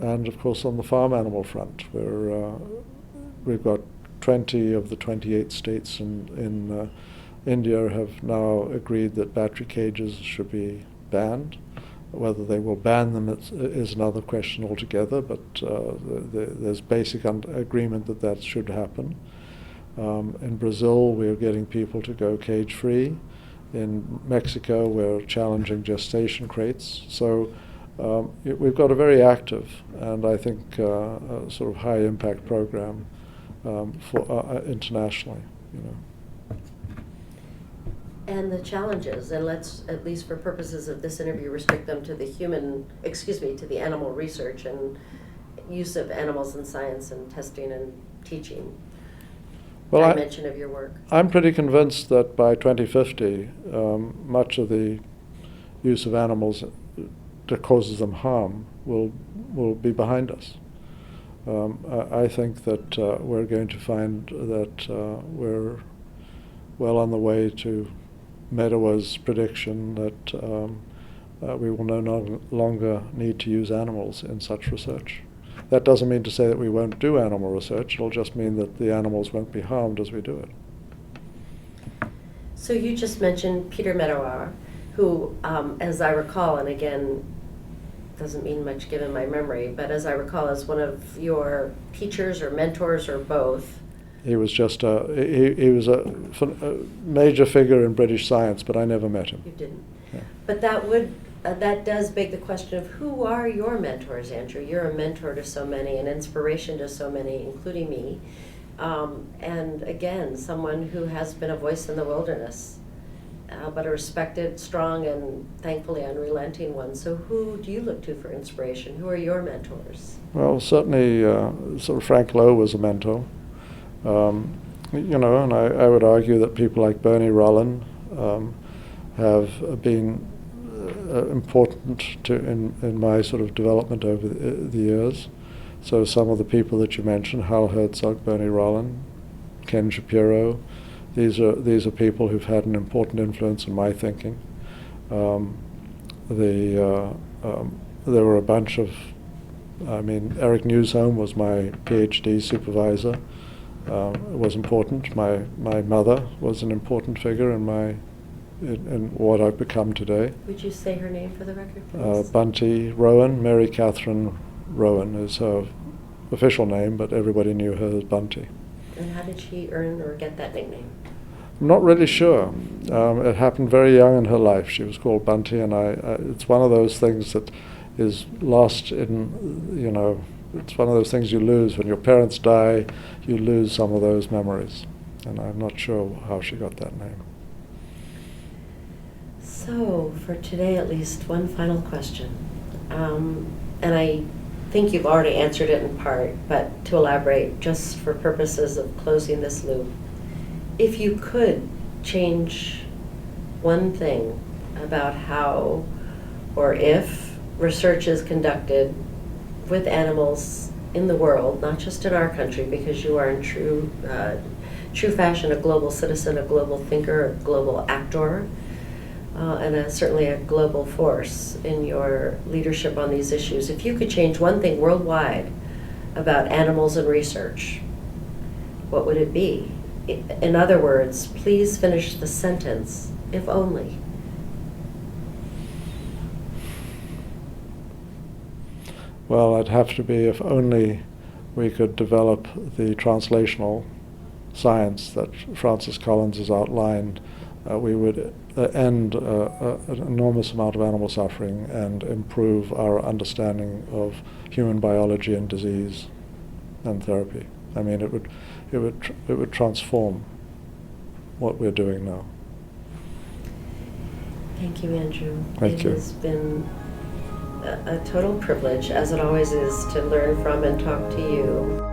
And of course on the farm animal front, where we've got 20 of the 28 states in India have now agreed that battery cages should be banned. Whether they will ban them is another question altogether, but there's basic agreement that that should happen. In Brazil, we're getting people to go cage-free. In Mexico, we're challenging gestation crates. So we've got a very active and I think sort of high impact program for internationally, And the challenges, and let's, at least for purposes of this interview, restrict them to to the animal research and use of animals in science and testing and teaching dimension of your work. I'm pretty convinced that by 2050, much of the use of animals that causes them harm will be behind us. I think that we're going to find that we're well on the way to Medawar's prediction that we will no longer need to use animals in such research. That doesn't mean to say that we won't do animal research. It'll just mean that the animals won't be harmed as we do it. So you just mentioned Peter Medawar, who, as I recall, and again, doesn't mean much given my memory, but as I recall, is one of your teachers or mentors or both. He was just he was a major figure in British science, but I never met him. You didn't. Yeah. But that does beg the question of who are your mentors, Andrew? You're a mentor to so many, an inspiration to so many, including me. And again, someone who has been a voice in the wilderness, but a respected, strong, and thankfully unrelenting one. So who do you look to for inspiration? Who are your mentors? Well, certainly sort of Frank Lowe was a mentor. you know, and I would argue that people like Bernie Rollin have been important in my sort of development over the years. So some of the people that you mentioned, Hal Herzog, Bernie Rollin, Ken Shapiro, these are people who've had an important influence in my thinking. There were a bunch of, Eric Newsome was my PhD supervisor. It was important. My mother was an important figure in what I've become today. Would you say her name for the record, please? Bunty Rowan, Mary Catherine Rowan is her official name, but everybody knew her as Bunty. And how did she earn or get that nickname? I'm not really sure. It happened very young in her life. She was called Bunty, and it's one of those things that is lost in, you know, it's one of those things you lose. When your parents die, you lose some of those memories. And I'm not sure how she got that name. So, for today at least, one final question. And I think you've already answered it in part, but to elaborate, just for purposes of closing this loop, if you could change one thing about how or if research is conducted with animals in the world, not just in our country, because you are in true fashion a global citizen, a global thinker, a global actor, and certainly a global force in your leadership on these issues. If you could change one thing worldwide about animals and research, what would it be? In other words, please finish the sentence, if only. Well, it'd have to be if only we could develop the translational science that Francis Collins has outlined, we would end an enormous amount of animal suffering and improve our understanding of human biology and disease and therapy. I mean, it would transform what we're doing now. Thank you, Andrew. Thank you. It has been a total privilege, as it always is, to learn from and talk to you.